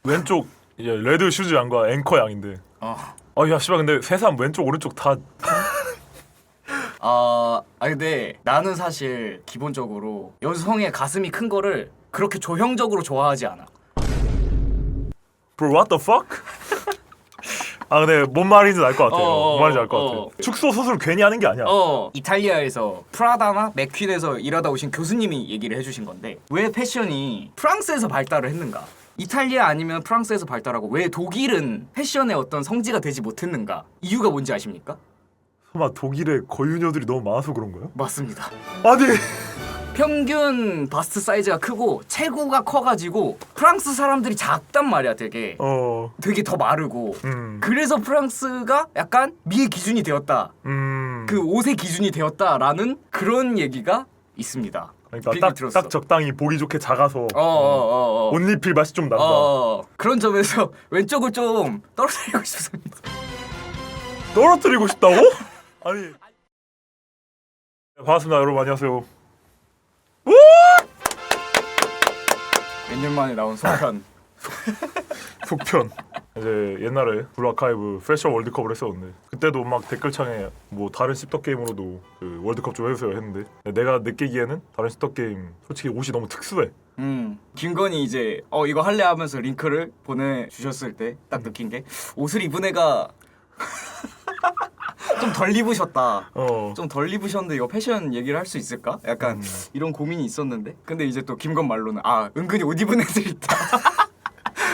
왼쪽 이제 레드 슈즈 양과 앵커 양인데. 야 씨발 근데 새삼 왼쪽 오른쪽 다. 근데 나는 사실 기본적으로 여성의 가슴이 큰 거를 그렇게 조형적으로 좋아하지 않아. Bro, what the fuck? 근데 뭔 말인지 알 것 같아요. 뭔 말인지 알 것 같아요. 축소 수술 괜히 하는 게 아니야. 이탈리아에서 프라다나 맥퀸에서 일하다 오신 교수님이 얘기를 해주신 건데 왜 패션이 프랑스에서 발달을 했는가? 이탈리아 아니면 프랑스에서 발달하고 왜 독일은 패션의 어떤 성지가 되지 못했는가? 이유가 뭔지 아십니까? 설마 독일에 거유녀들이 너무 많아서 그런 거야? 맞습니다. 아니 평균 바스트 사이즈가 크고 체구가 커가지고 프랑스 사람들이 작단 말이야. 되게 더 마르고 그래서 프랑스가 약간 미의 기준이 되었다. 그 옷의 기준이 되었다라는 그런 얘기가 있습니다. 그러니까 딱 적당히 보기 좋게 작아서 옷 입힐 맛이 좀 난다. 그런 점에서 왼쪽을 좀 떨어뜨리고 싶습니다. 떨어뜨리고 싶다고? 아니 반갑습니다 여러분. 안녕하세요. 몇 년 만에 나온 속편. 속편. 이제 옛날에 블루아카이브 패션 월드컵을 했었는데 그때도 막 댓글창에 뭐 다른 씹덕 게임으로도 그 월드컵 좀 해주세요 했는데 내가 느끼기에는 다른 씹덕 게임 솔직히 옷이 너무 특수해. 김건희 이제 이거 할래 하면서 링크를 보내주셨을 때 딱 느낀 게 옷을 입은 애가 좀 덜 입으셨다. 좀 덜 입으셨는데 이거 패션 얘기를 할 수 있을까? 약간 이런 고민이 있었는데 근데 이제 또 김건 말로는 은근히 옷 입은 애들 있다.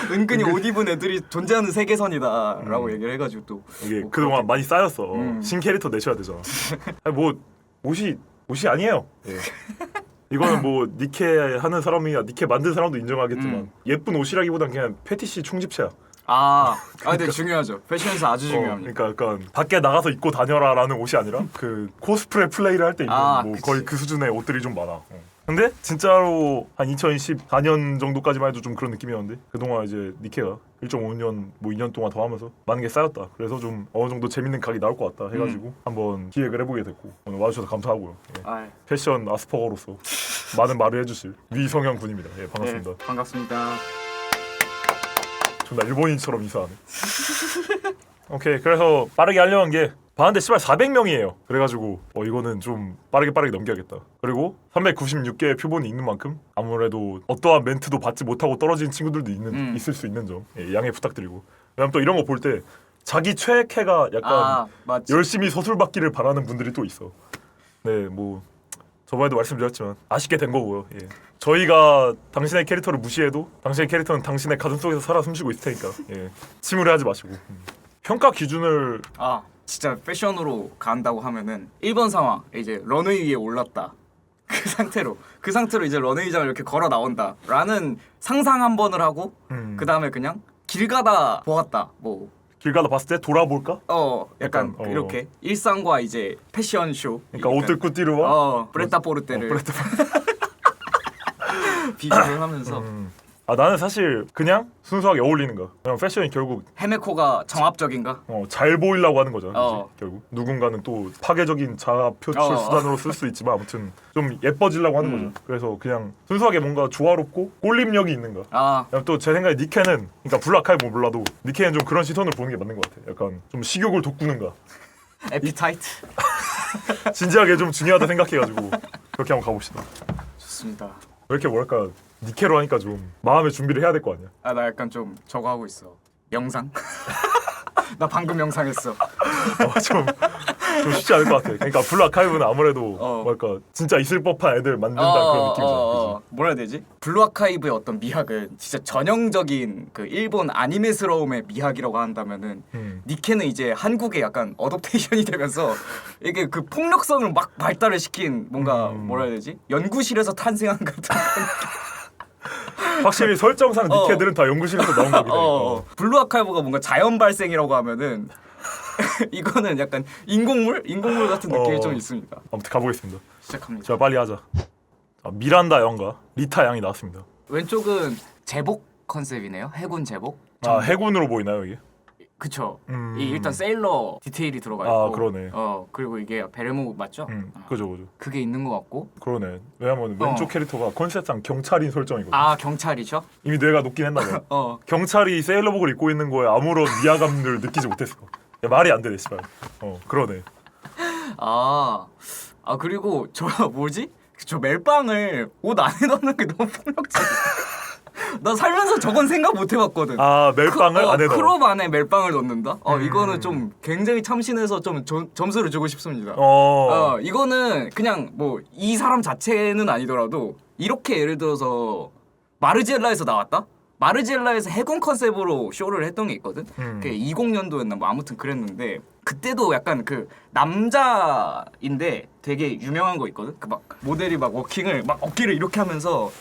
은근히 옷 입은 애들이 존재하는 세계선이다 라고 얘기를 해가지고 또 이게 그동안 많이 쌓였어. 신캐릭터 내셔야 되잖아. 아니 뭐 옷이 아니에요. 예. 이거는 뭐 니케 하는 사람이야 니케 만든 사람도 인정하겠지만 예쁜 옷이라기보단 그냥 패티시 충집체야. 근데 중요하죠. 패션에서 아주 중요합니다. 그러니까 약간 밖에 나가서 입고 다녀라라는 옷이 아니라 그 코스프레 플레이를 할 때 입는 뭐 그치. 거의 그 수준의 옷들이 좀 많아. 근데 진짜로 한 2014년 정도까지만 해도 좀 그런 느낌이었는데 그동안 이제 니케가 1.5년 뭐 2년 동안 더 하면서 많은 게 쌓였다. 그래서 좀 어느 정도 재밌는 각이 나올 것 같다 해가지고 한번 기획을 해보게 됐고 오늘 와주셔서 감사하고요. 예. 패션 아스퍼거로서 많은 말을 해주실 위성현 군입니다. 예, 반갑습니다. 네, 반갑습니다. 존나 일본인처럼 이사하네. 오케이, 그래서 빠르게 하려는 게 봤는데 씨발 400명이에요. 그래가지고 이거는 좀 빠르게 넘겨야겠다. 그리고 396개의 표본이 있는 만큼 아무래도 어떠한 멘트도 받지 못하고 떨어진 친구들도 있을 수 있는 점 양해 부탁드리고. 왜냐면 또 이런 거 볼 때 자기 최애캐가 약간 열심히 서술받기를 바라는 분들이 또 있어. 네, 뭐 저번에도 말씀드렸지만 아쉽게 된 거고요. 예. 저희가 당신의 캐릭터를 무시해도 당신의 캐릭터는 당신의 가슴 속에서 살아 숨쉬고 있을 테니까 침울해하지 마시고. 평가 기준을 진짜 패션으로 간다고 하면은 1번 상황 이제 런웨이 위에 올랐다. 그 상태로 이제 런웨이장을 이렇게 걸어 나온다라는 상상 한 번을 하고 그 다음에 그냥 길 가다 보았다. 뭐 길 가다 봤을 때 돌아볼까? 약간 이렇게 일상과 이제 패션 쇼. 그러니까 옷 입고 뛰러 브레타 포르테를 비교를 하면서 나는 사실 그냥 순수하게 어울리는 거. 그냥 패션이 결국 헤메코가 정합적인가? 잘 보이려고 하는 거잖아. 결국 누군가는 또 파괴적인 자아 표출 수단으로 쓸 수 있지만 아무튼 좀 예뻐지려고 하는 거죠. 그래서 그냥 순수하게 뭔가 조화롭고 꼴림력이 있는 거. 또 제 생각에 니케는 그러니까 블루아카이브 몰라도 니케는 좀 그런 시선을 보는 게 맞는 것 같아. 약간 좀 식욕을 돋구는가. 에피타이트. 진지하게 좀 중요하다 생각해가지고 그렇게 한번 가봅시다. 좋습니다. 왜 이렇게 뭐랄까 니케로 하니까 좀 마음의 준비를 해야 될 거 아니야. 나 약간 좀 저거 하고 있어. 영상? 나 방금 영상했어. 좀 쉽지 않을 것 같아. 그러니까 블루아카이브는 아무래도 뭐랄까 진짜 있을 법한 애들 만든다 그런 느낌이잖아. 뭐라 해야 되지? 블루아카이브의 어떤 미학은 진짜 전형적인 그 일본 아니메스러움의 미학이라고 한다면은 니케는 이제 한국의 약간 어댑테이션이 되면서 이게 그 폭력성을 막 발달을 시킨 뭔가 뭐라 해야 되지? 연구실에서 탄생한 같은 확실히 설정상 니케들은 다 연구실에서 나온 거긴 해. 블루아카이브가 뭔가 자연 발생이라고 하면은 이거는 약간 인공물 같은 느낌이 좀 있습니다. 아무튼 가보겠습니다. 시작합니다. 자, 빨리 하자. 미란다 양과 리타 양이 나왔습니다. 왼쪽은 제복 컨셉이네요. 해군 제복. 해군으로 보이나요 이게? 그쵸. 이 일단 세일러 디테일이 들어가 있고. 아 그러네. 그리고 이게 베레모 맞죠? 그죠. 그게 있는 것 같고. 그러네. 왜냐면 왼쪽 캐릭터가 컨셉상 경찰인 설정이거든. 아 경찰이죠? 이미 뇌가 녹긴 했나 봐. 경찰이 세일러복을 입고 있는 거에 아무런 위화감을 느끼지 못했어. 야, 말이 안 되네, 씨발. 그러네. 그리고 저 뭐지? 저 멜빵을 옷 안에 넣는 게 너무 폭력적이야. 나 살면서 저건 생각 못 해봤거든. 아 멜빵을 안에 넣어. 크롭 안에 멜빵을 넣는다? 이거는 좀 굉장히 참신해서 좀 점수를 주고 싶습니다. 이거는 그냥 뭐 이 사람 자체는 아니더라도 이렇게 예를 들어서 마르지엘라에서 나왔다? 마르지엘라에서 해군 컨셉으로 쇼를 했던 게 있거든. 그게 20년도였나 뭐 아무튼 그랬는데 그때도 약간 그 남자인데 되게 유명한 거 있거든. 그 막 모델이 막 워킹을 막 어깨를 이렇게 하면서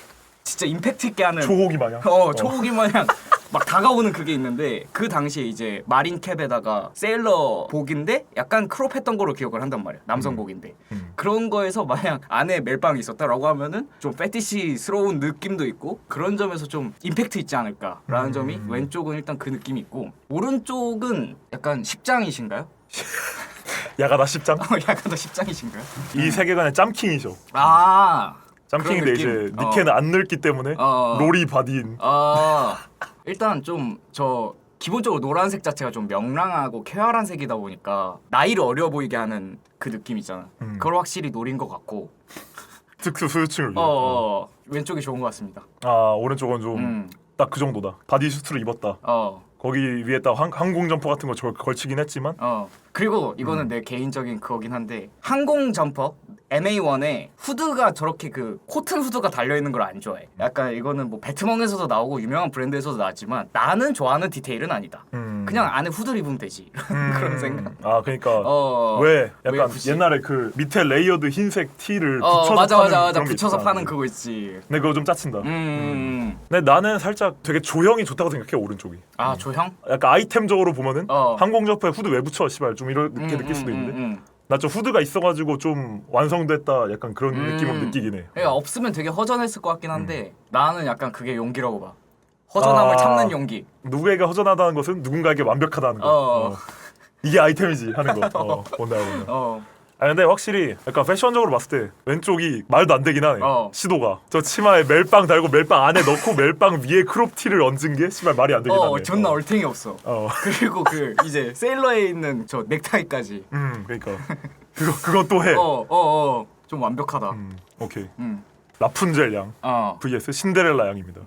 진짜 임팩트 있게 하는 초호기 마냥. 초호기 마냥 막 다가오는 그게 있는데 그 당시에 이제 마린 캡에다가 세일러 복인데 약간 크롭했던 거로 기억을 한단 말이야. 남성복인데 그런 거에서 마냥 안에 멜빵이 있었다라고 하면은 좀 패티시스러운 느낌도 있고 그런 점에서 좀 임팩트 있지 않을까라는 점이 왼쪽은 일단 그 느낌이 있고 오른쪽은 약간 십장이신가요? 야가다 십장? 야가다 십장이신가요? 이 세계관의 짬킹이죠. 짬킹인데 이제 니케는 안 늙기 때문에 로리 바디인. 일단 좀 저 기본적으로 노란색 자체가 좀 명랑하고 쾌활한 색이다 보니까 나이를 어려 보이게 하는 그 느낌 있잖아. 그걸 확실히 노린 것 같고. 특수 수요층을 위해. 왼쪽이 좋은 것 같습니다. 오른쪽은 좀 딱 그 정도다. 바디 수트를 입었다. 거기 위에다 항공 점퍼 같은 거 걸치긴 했지만. 그리고 이거는 내 개인적인 그거긴 한데 항공 점퍼 MA1에 후드가 저렇게 그 코튼 후드가 달려있는 걸 안 좋아해. 약간 이거는 뭐 배트멍에서도 나오고 유명한 브랜드에서도 나왔지만 나는 좋아하는 디테일은 아니다. 그냥 안에 후드를 입으면 되지. 그런 생각. 그러니까 왜 약간 굳이? 옛날에 그 밑에 레이어드 흰색 티를 붙여서 맞아 그런 게 붙여서 있잖아. 파는 그거 있지. 근데 그거 좀 짜친다. 근데 나는 살짝 되게 조형이 좋다고 생각해. 오른쪽이. 조형? 약간 아이템적으로 보면은 항공 점퍼에 후드 왜 붙여? 씨발 좀 이렇게 느낄 수도 있는데 나 좀 후드가 있어가지고 좀 완성됐다 약간 그런 느낌을 느끼긴 해. 그러니까 없으면 되게 허전했을 것 같긴 한데 나는 약간 그게 용기라고 봐. 허전함을 참는 용기. 누구에게 허전하다는 것은 누군가에게 완벽하다는 거. 이게 아이템이지 하는 거. 뭔다. 근데 확실히 약간 패션적으로 봤을 때 왼쪽이 말도 안 되긴 하네. 시도가 저 치마에 멜빵 달고 멜빵 안에 넣고 멜빵 위에 크롭티를 얹은 게 씨발 말이 안 되긴 하네. 존나 얼탱이 없어. 그리고 그 이제 세일러에 있는 저 넥타이까지. 그러니까 그거 또 해. 좀 완벽하다. 오케이. 라푼젤 양 vs 신데렐라 양입니다.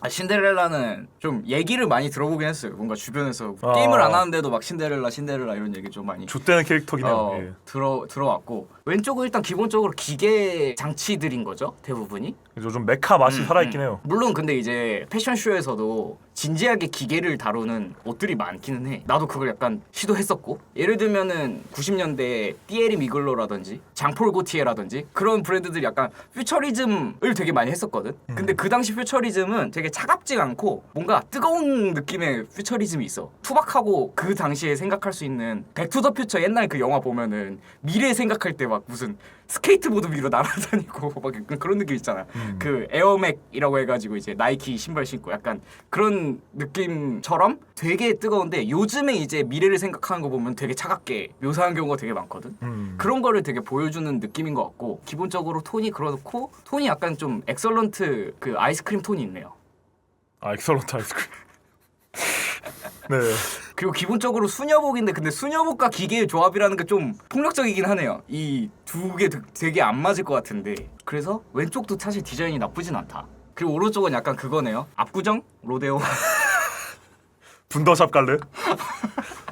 신데렐라는 좀 얘기를 많이 들어보긴 했어요. 뭔가 주변에서 게임을 안 하는데도 막 신데렐라 이런 얘기 좀 많이 좆되는 캐릭터긴 해요. 예. 들어왔고 왼쪽은 일단 기본적으로 기계 장치들인 거죠. 대부분이. 좀 메카 맛이 살아있긴 해요. 물론 근데 이제 패션쇼에서도 진지하게 기계를 다루는 옷들이 많기는 해. 나도 그걸 약간 시도했었고 예를 들면은 90년대 띠에리 미글로라든지 장폴 고티에라든지 그런 브랜드들이 약간 퓨처리즘을 되게 많이 했었거든. 근데 그 당시 퓨처리즘은 되게 차갑지 않고 뭔가 뜨거운 느낌의 퓨처리즘이 있어. 투박하고 그 당시에 생각할 수 있는 백투더 퓨처 옛날 그 영화 보면은 미래 생각할 때 막 무슨 스케이트보드 위로 날아다니고 막 약간 그런 느낌 있잖아. 그 에어맥이라고 해가지고 이제 나이키 신발 신고 약간 그런 느낌처럼 되게 뜨거운데 요즘에 이제 미래를 생각하는 거 보면 되게 차갑게 묘사한 경우가 되게 많거든. 그런 거를 되게 보여주는 느낌인 것 같고 기본적으로 톤이 그렇고 톤이 약간 좀 엑설런트 그 아이스크림 톤이 있네요. 엑설런트 아이스크림. 네. 그리고 기본적으로 수녀복인데 근데 수녀복과 기계의 조합이라는 게 좀 폭력적이긴 하네요. 이 두 개 되게 안 맞을 것 같은데 그래서 왼쪽도 사실 디자인이 나쁘진 않다. 그리고 오른쪽은 약간 그거네요. 압구정? 로데오. 분더샵 갈래?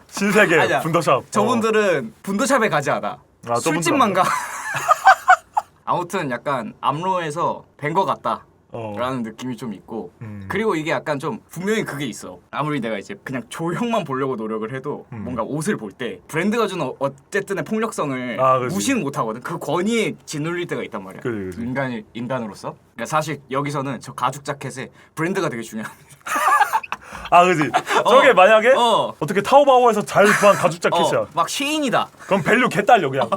신세계 아니야. 분더샵. 저분들은 분더샵에 가지 않아. 술집만 가. 아무튼 약간 암로에서 뵌 것 같다. 라는 느낌이 좀 있고 그리고 이게 약간 좀 분명히 그게 있어. 아무리 내가 이제 그냥 조형만 보려고 노력을 해도 뭔가 옷을 볼 때 브랜드가 주는 어쨌든의 폭력성을 무시는 못하거든. 그 권위에 짓눌릴 때가 있단 말이야. 그치. 인간으로서. 그러니까 사실 여기서는 저 가죽 자켓에 브랜드가 되게 중요합니다. 그지. 저게 만약에 어떻게 타오바오에서 잘 구한 가죽 자켓이야. 막 쉐인이다. 그럼 밸류 개 딸려 그냥.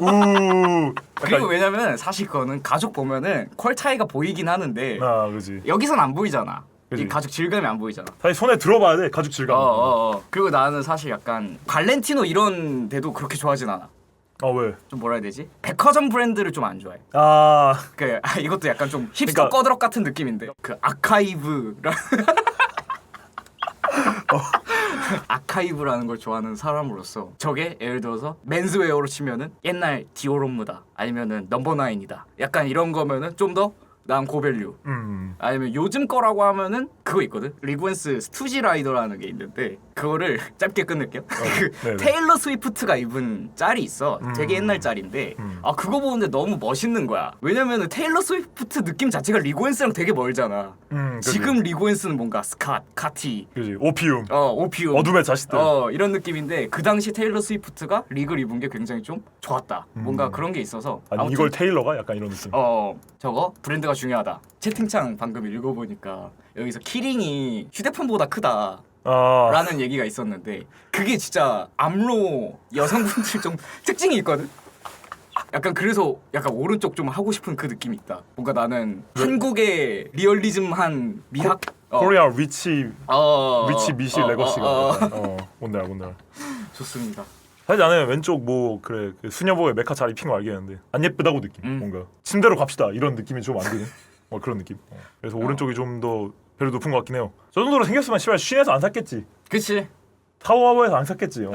그리고 왜냐면 사실 그거는 가죽 보면은 퀄 차이가 보이긴 하는데 그지. 여기선 안 보이잖아. 그치. 이 가죽 질감이 안 보이잖아. 사실 손에 들어봐야 돼 가죽 질감. 그리고 나는 사실 약간 발렌티노 이런 데도 그렇게 좋아하진 않아. 왜? 좀 뭐라 해야 되지? 백화점 브랜드를 좀 안 좋아해. 이것도 약간 좀 힙스터 그러니까 꺼드럭 같은 느낌인데 그 아카이브라 아카이브라는 걸 좋아하는 사람으로서 저게 예를 들어서 맨스웨어로 치면은 옛날 디오롬무다 아니면은 넘버9이다 약간 이런 거면은 좀 더 난 고밸류. 아니면 요즘 거라고 하면은 그거 있거든. 리그웬스 스투지 라이더라는 게 있는데 그거를 짧게 끝낼게요. 그 테일러 스위프트가 입은 짤이 있어. 되게 옛날 짤인데 그거 보는데 너무 멋있는 거야. 왜냐면은 테일러 스위프트 느낌 자체가 리그웬스랑 되게 멀잖아. 지금 리그웬스는 뭔가 스캇, 카티, 그지 오피움, 오피움, 어둠의 자식들, 이런 느낌인데 그 당시 테일러 스위프트가 릭을 입은 게 굉장히 좀 좋았다. 뭔가 그런 게 있어서. 아니 아무튼, 이걸 테일러가 약간 이런 느낌. 저거 브랜드가 중요하다. 채팅창 방금 읽어보니까 여기서 키링이 휴대폰보다 크다. 라는 얘기가 있었는데 그게 진짜 암로 여성분들 좀 특징이 있거든. 약간 그래서 약간 오른쪽 좀 하고 싶은 그 느낌이 있다. 뭔가 나는 한국의 리얼리즘한 미학 코리아 위치 미시 레거시가 뭔데 알아. 좋습니다. 사실 나는 왼쪽 뭐 그래 그 수녀복에 메카 잘 입힌 거 알겠는데 안 예쁘다고 느낌. 뭔가 침대로 갑시다 이런 느낌이 좀 안 드네. 그런 느낌. 그래서 오른쪽이 좀 더 배로 높은 것 같긴 해요. 저 정도로 생겼으면 씨발 쉰에서 안 샀겠지. 그치. 타워하버에서 안 샀겠지.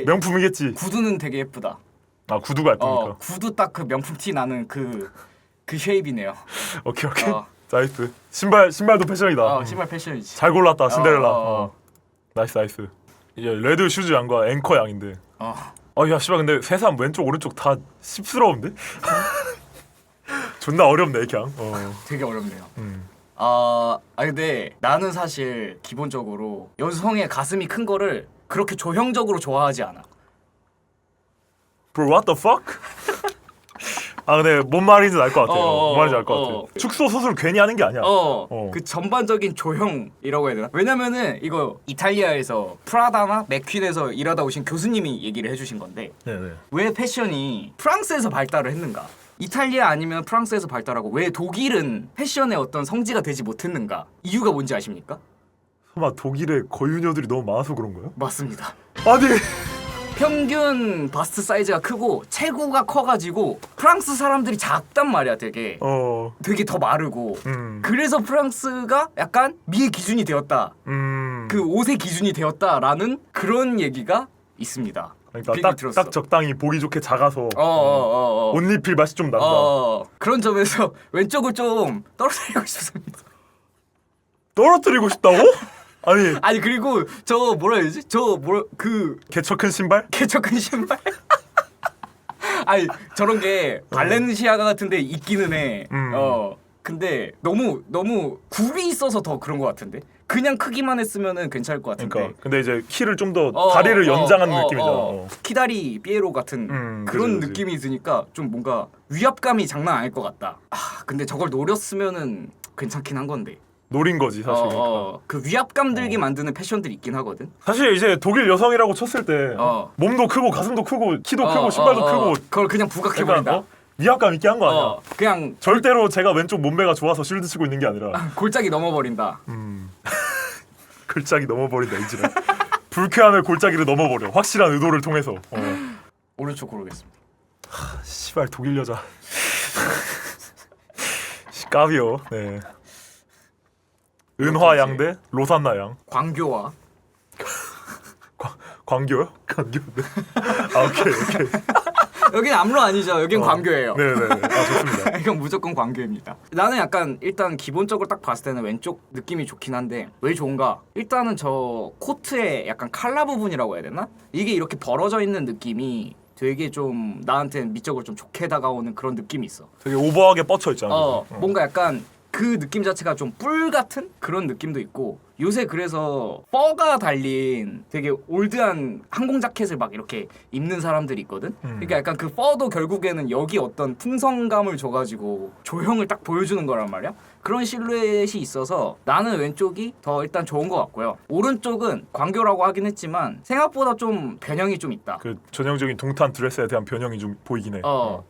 명품이겠지. 구두는 되게 예쁘다. 구두가 예쁘니까. 구두 딱 그 명품 티 나는 그 쉐입이네요. 오케이. 나이스. 신발도 패션이다. 신발 패션이지. 잘 골랐다 신데렐라. 나이스. 이제 레드 슈즈 양과 앵커 양인데. 야 씨발 근데 세상 왼쪽 오른쪽 다 씹스러운데? 존나 어렵네 그냥. 되게 어렵네요. 근데 나는 사실 기본적으로 여성의 가슴이 큰 거를 그렇게 조형적으로 좋아하지 않아. Bro, what the fuck? 근데 뭔 말인지 알 것 같아요. 뭔 말인지 알 것 같아요. 축소 수술 괜히 하는 게 아니야. 그 전반적인 조형이라고 해야 되나? 왜냐면은 이거 이탈리아에서 프라다나 맥퀸에서 일하다 오신 교수님이 얘기를 해주신 건데 네네. 왜 패션이 프랑스에서 발달을 했는가? 이탈리아 아니면 프랑스에서 발달하고 왜 독일은 패션의 어떤 성지가 되지 못했는가? 이유가 뭔지 아십니까? 설마 독일에 거유녀들이 너무 많아서 그런 거야? 맞습니다. 아니 평균 바스트 사이즈가 크고 체구가 커가지고 프랑스 사람들이 작단 말이야 되게. 되게 더 마르고. 그래서 프랑스가 약간 미의 기준이 되었다. 그 옷의 기준이 되었다라는 그런 얘기가 있습니다. 그러니까 딱 적당히 보기 좋게 작아서 옷 입힐 맛이 좀 난다. 그런 점에서 왼쪽을 좀 떨어뜨리고 싶습니다. 떨어뜨리고 싶다고? 아니 그리고 저 뭐라 해야 되지? 개처 큰 신발? 개처 큰 신발? 아니 저런 게 발렌시아가 같은데 있기는 해. 근데 너무 굽이 있어서 더 그런 것 같은데. 그냥 크기만 했으면은 괜찮을 것 같은데. 그러니까 근데 이제 키를 좀 더 다리를 연장하는 느낌이잖아. 키다리 삐에로 같은 그런 그치. 느낌이 드니까 좀 뭔가 위압감이 장난 아닐 것 같다. 근데 저걸 노렸으면은 괜찮긴 한 건데. 노린 거지 사실. 그 위압감 들게 만드는 패션들이 있긴 하거든. 사실 이제 독일 여성이라고 쳤을 때 몸도 크고 가슴도 크고 키도 크고 신발도 크고 그걸 그냥 부각해버린다. 위압감 있게 한 거 아니야? 그냥 절대로 제가 왼쪽 몸매가 좋아서 쉴드 치고 있는 게 아니라 골짜기 넘어버린다. 골짜기 넘어버린다 이지라. 불쾌함의 골짜기를 넘어버려. 확실한 의도를 통해서. 오른쪽 고르겠습니다. 씨발 독일 여자. 까비요. 네. 은화양 대 로산나양. 광교와 광교요? 광교인데. 오케이. 여긴 암로 아니죠. 여긴 광교예요. 네네. 좋습니다. 이건 무조건 광교입니다. 나는 약간 일단 기본적으로 딱 봤을 때는 왼쪽 느낌이 좋긴 한데 왜 좋은가? 일단은 저 코트의 약간 칼라 부분이라고 해야 되나? 이게 이렇게 벌어져 있는 느낌이 되게 좀 나한테는 미적으로 좀 좋게 다가오는 그런 느낌이 있어. 되게 오버하게 뻗쳐 있잖아. 뭔가 약간 그 느낌 자체가 좀 뿔 같은 그런 느낌도 있고 요새 그래서 퍼가 달린 되게 올드한 항공 자켓을 막 이렇게 입는 사람들이 있거든. 그러니까 약간 그 퍼도 결국에는 여기 어떤 풍성감을 줘가지고 조형을 딱 보여주는 거란 말이야. 그런 실루엣이 있어서 나는 왼쪽이 더 일단 좋은 것 같고요. 오른쪽은 광교라고 하긴 했지만 생각보다 좀 변형이 좀 있다. 그 전형적인 동탄 드레스에 대한 변형이 좀 보이긴 해.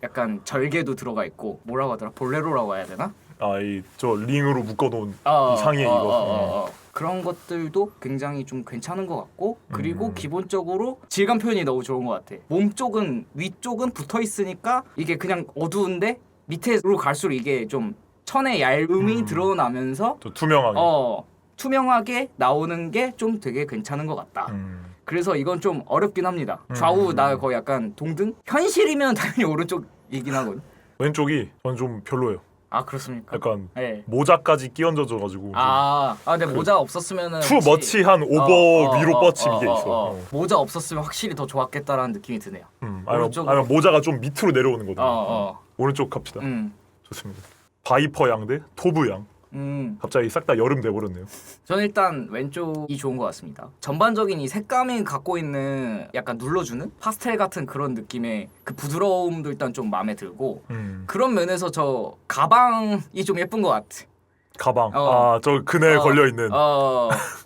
약간 절개도 들어가 있고 뭐라고 하더라? 볼레로라고 해야 되나? 이 저 링으로 묶어놓은 이 상의에 이거. 그런 것들도 굉장히 좀 괜찮은 것 같고 그리고 기본적으로 질감 표현이 너무 좋은 것 같아. 몸 쪽은 위쪽은 붙어 있으니까 이게 그냥 어두운데 밑으로 갈수록 이게 좀 천의 얇음이 드러나면서 또 투명하게. 투명하게 나오는 게 좀 되게 괜찮은 것 같다. 그래서 이건 좀 어렵긴 합니다. 좌우 나 거의 약간 동등? 현실이면 당연히 오른쪽이긴 하거든. 왼쪽이 저는 좀 별로예요. 아 그렇습니까? 약간 네. 모자까지 끼얹어져가지고. 근데 모자 없었으면은 투 머치한 오버 위로 뻗침 이게 있어. 모자 없었으면 확실히 더 좋았겠다라는 느낌이 드네요. 아니면 모자가 좀 밑으로 내려오는 거다. 오른쪽 갑시다. 좋습니다. 바이퍼 양 대 토브 양. 갑자기 싹 다 여름 돼버렸네요. 저는 일단 왼쪽이 좋은 것 같습니다. 전반적인 이 색감이 갖고 있는 약간 눌러주는 파스텔 같은 그런 느낌의 그 부드러움도 일단 좀 마음에 들고 그런 면에서 저 가방이 좀 예쁜 것 같아. 가방. 저 그네에 걸려있는.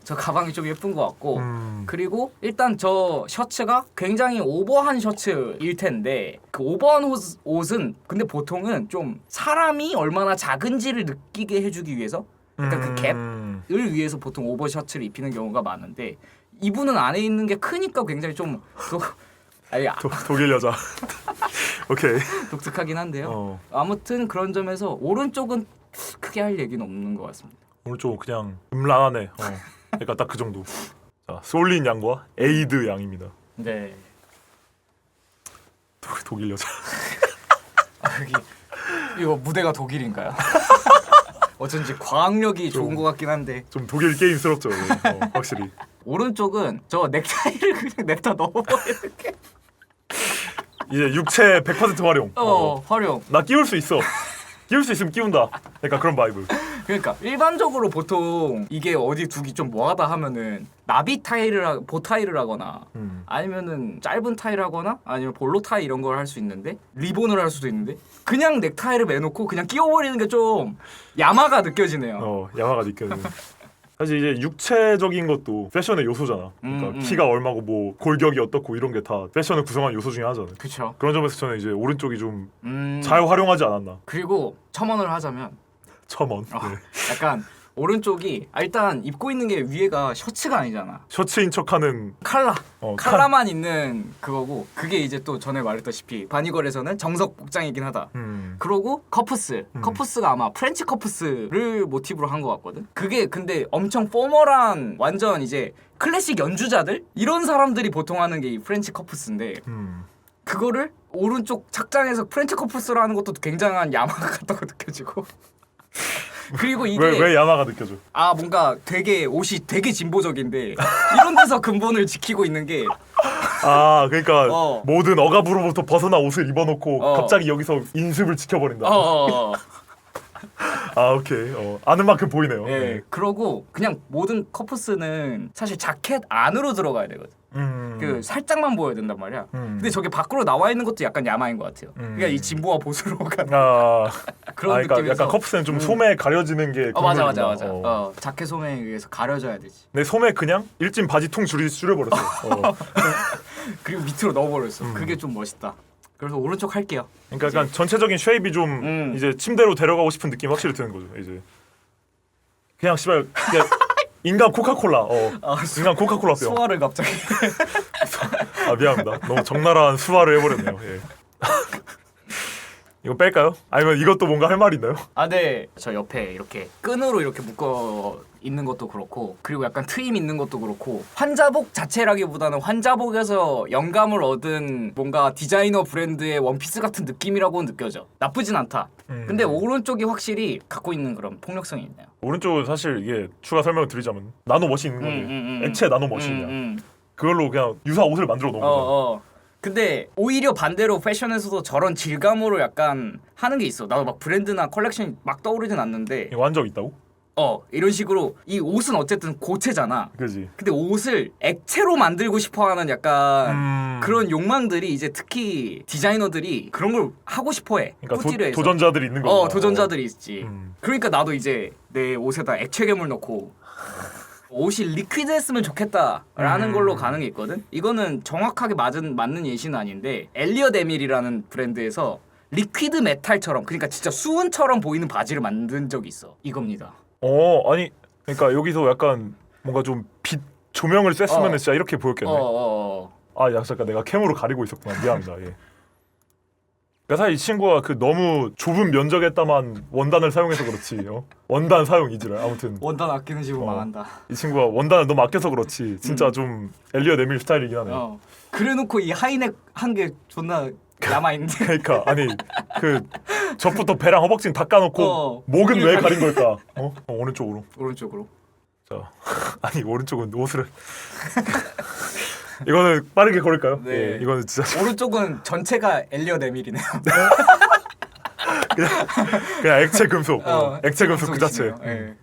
저 가방이 좀 예쁜 것 같고 그리고 일단 저 셔츠가 굉장히 오버한 셔츠일 텐데 그 오버한 옷은 근데 보통은 좀 사람이 얼마나 작은지를 느끼게 해주기 위해서 그러니까 그 갭을 위해서 보통 오버 셔츠를 입히는 경우가 많은데 이분은 안에 있는 게 크니까 굉장히 좀 독일 여자. 오케이. 독특하긴 한데요. 아무튼 그런 점에서 오른쪽은 크게 할 얘기는 없는 것 같습니다. 오른쪽 그냥 음란하네. 그러니까 딱 그 정도. 자, 솔린 양과 에이드 양입니다. 네. 독일 여자. 여기 이거 무대가 독일인가요? 어쩐지 과학력이 좋은 것 같긴 한데 좀 독일 게임스럽죠. 확실히. 오른쪽은 저 넥타이를 그냥 냅다 넣어버리는 게 이제 육체 100% 활용. 활용. 나 끼울 수 있어. 끼울 수 있으면 끼운다. 그러니까 그런 바이브. 그러니까 일반적으로 보통 이게 어디 두기 좀 뭐하다 하면은 나비 타이를 보타이를 하거나 아니면은 짧은 타이를 하거나 아니면 볼로 타이 이런 걸 할 수 있는데 리본을 할 수도 있는데 그냥 넥타이를 매놓고 그냥 끼워버리는 게 좀 야마가 느껴지네요. 야마가 느껴지네. 사실 이제 육체적인 것도 패션의 요소잖아. 그러니까 키가 얼마고 뭐 골격이 어떻고 이런 게 다 패션을 구성하는 요소 중에 하나잖아요. 그렇죠. 그런 점에서 저는 이제 오른쪽이 좀 잘 활용하지 않았나. 그리고 첨언을 하자면 첨언. 네. 약간 오른쪽이 일단 입고 있는 게 위에가 셔츠가 아니잖아. 셔츠인 척하는 칼라만 있는 그거고 그게 이제 또 전에 말했다시피 바니걸에서는 정석 복장이긴 하다. 그러고 커프스가 아마 프렌치 커프스를 모티브로 한 것 같거든. 그게 근데 엄청 포멀한 완전 이제 클래식 연주자들 이런 사람들이 보통 하는 게 이 프렌치 커프스인데 그거를 오른쪽 착장에서 프렌치 커프스로 하는 것도 굉장한 야망 같다고 느껴지고. 그리고 이게 왜 야마가 느껴져? 뭔가 되게 옷이 되게 진보적인데 이런 데서 근본을 지키고 있는 게 그러니까 모든 억압으로부터 벗어나 옷을 입어놓고 갑자기 여기서 인습을 지켜버린다. 오케이. 아는 만큼 보이네요. 네. 그러고 그냥 모든 커프스는 사실 자켓 안으로 들어가야 되거든. 그 살짝만 보여야 된단 말이야. 근데 저게 밖으로 나와 있는 것도 약간 야마인 것 같아요. 그러니까 이 진보와 보수로 가는 그런 그러니까 느낌에서 약간 커프스는 좀 소매 가려지는 게 맞아. 자켓 소매에 의해서 가려져야 되지. 내 소매 그냥 일진 바지 통 줄여버렸어. 그리고 밑으로 넣어버렸어. 그게 좀 멋있다. 그래서 오른쪽 할게요. 그러니까 약간 전체적인 쉐입이 좀 이제 침대로 데려가고 싶은 느낌 확실히 드는 거죠. 이제 그냥 씨발 그냥 인간 코카콜라. 인간 코카콜라 병. 수화를 갑자기. 미안합니다. 너무 적나라한 수화를 해버렸네요. 예. 이거 뺄까요? 아니면 이것도 뭔가 할 말이 있나요? 네. 저 옆에 이렇게 끈으로 이렇게 묶어 있는 것도 그렇고 그리고 약간 트임 있는 것도 그렇고 환자복 자체라기보다는 환자복에서 영감을 얻은 뭔가 디자이너 브랜드의 원피스 같은 느낌이라고 느껴져. 나쁘진 않다. 근데 오른쪽이 확실히 갖고 있는 그런 폭력성이 있네요. 오른쪽은 사실 이게 추가 설명을 드리자면 나노 멋이 있는 건데 액체 나노 멋이냐 그걸로 그냥 유사 옷을 만들어 놓은 거죠. 근데 오히려 반대로 패션에서도 저런 질감으로 약간 하는 게 있어. 나도 막 브랜드나 컬렉션이 막 떠오르진 않는데 이거 한적 있다고? 이런 식으로 이 옷은 어쨌든 고체잖아. 그지. 근데 옷을 액체로 만들고 싶어하는 약간 그런 욕망들이 이제 특히 디자이너들이 그런 걸 하고 싶어해. 그러니까 도전자들이 있는 거야. 도전자들이 있지. 그러니까 나도 이제 내 옷에다 액체 괴물 넣고 옷이 리퀴드했으면 좋겠다라는 걸로 가는 게 있거든. 이거는 정확하게 맞는 예시는 아닌데 엘리엇 에밀이라는 브랜드에서 리퀴드 메탈처럼 그러니까 진짜 수은처럼 보이는 바지를 만든 적이 있어. 이겁니다. 아니 그러니까 여기서 약간 뭔가 좀 빛 조명을 쐈으면 진짜 이렇게 보였겠네. 아, 야, 잠깐 내가 캠으로 가리고 있었구나. 미안합니다. 예. 그러니까 사실 이 친구가 그 너무 좁은 면적에다만 원단을 사용해서 그렇지. 원단 사용 이지라. 아무튼 원단 아끼는 식으로 망한다. 이 친구가 원단을 너무 아껴서 그렇지. 진짜 좀 엘리엇 에밀 스타일이긴 하네. 그래놓고 이 하이넥 한 개 존나 남아 있는데. 그러니까 아니 그 저부터 배랑 허벅지는 다 까놓고 목은 왜 가린 걸까? 오른쪽으로. 오른쪽으로. 자, 아니 오른쪽은 옷을 이거는 빠르게 걸을까요? 네. 예, 이거는 진짜 오른쪽은 전체가 엘리엇 에밀이네요. 그냥 액체 금속, 액체 금속 그 자체. 네.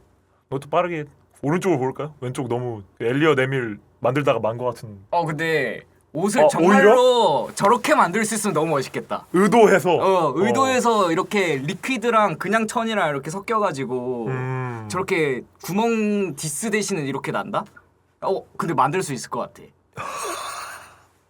이것도 빠르게 오른쪽으로 볼까요? 왼쪽 너무 엘리엇 에밀 만들다가 만 것 같은. 근데 옷을 정말로 저렇게 만들 수 있으면 너무 멋있겠다. 의도해서. 의도해서 이렇게 리퀴드랑 그냥 천이랑 이렇게 섞여가지고 저렇게 구멍 디스 대신에 이렇게 난다? 근데 만들 수 있을 것 같아.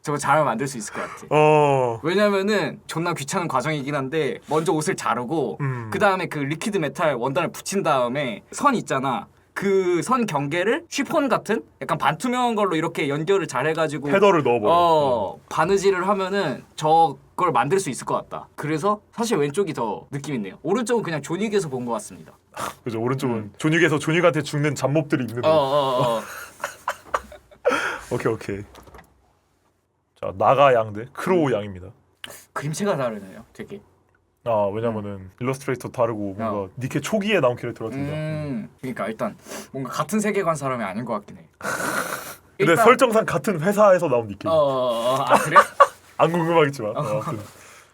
저거 잘 만들 수 있을 것 같아. 왜냐면은 존나 귀찮은 과정이긴 한데 먼저 옷을 자르고 그 다음에 그 리퀴드 메탈 원단을 붙인 다음에 선 있잖아. 그 선 경계를 쉬폰 같은 약간 반투명한 걸로 이렇게 연결을 잘 해가지고 헤더를 넣어버려. 바느질을 하면은 저걸 만들 수 있을 것 같다. 그래서 사실 왼쪽이 더 느낌 있네요. 오른쪽은 그냥 존윅에서 본 것 같습니다. 그죠. 오른쪽은 존윅에서 존윅한테 죽는 잡몹들이 입는 거. 오케이. 자, 나가 양 대 크로우 양입니다. 그림체가 다르네요, 되게. 왜냐면은 일러스트레이터 다르고 뭔가 니케 초기에 나온 캐릭터 같은데. 그러니까 일단 뭔가 같은 세계관 사람이 아닌 것 같긴 해. 근데 설정상 같은 회사에서 나온 니케. 그래? 안 궁금하겠지만. 아무튼.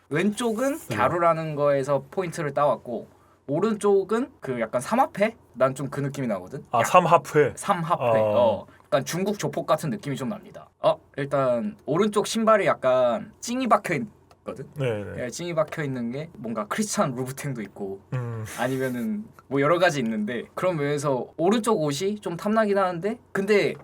왼쪽은 갸루라는 거에서 포인트를 따왔고 오른쪽은 그 약간 삼합회? 난 좀 그 느낌이 나거든. 삼합회. 삼합회. 약간 중국 조폭 같은 느낌이 좀 납니다. 일단 오른쪽 신발이 약간 찡이 박혀 있거든. 네. 찡이 박혀 있는 게 뭔가 크리스찬 루브탱도 있고 아니면은 뭐 여러 가지 있는데 그런 면에서 오른쪽 옷이 좀 탐나긴 하는데 근데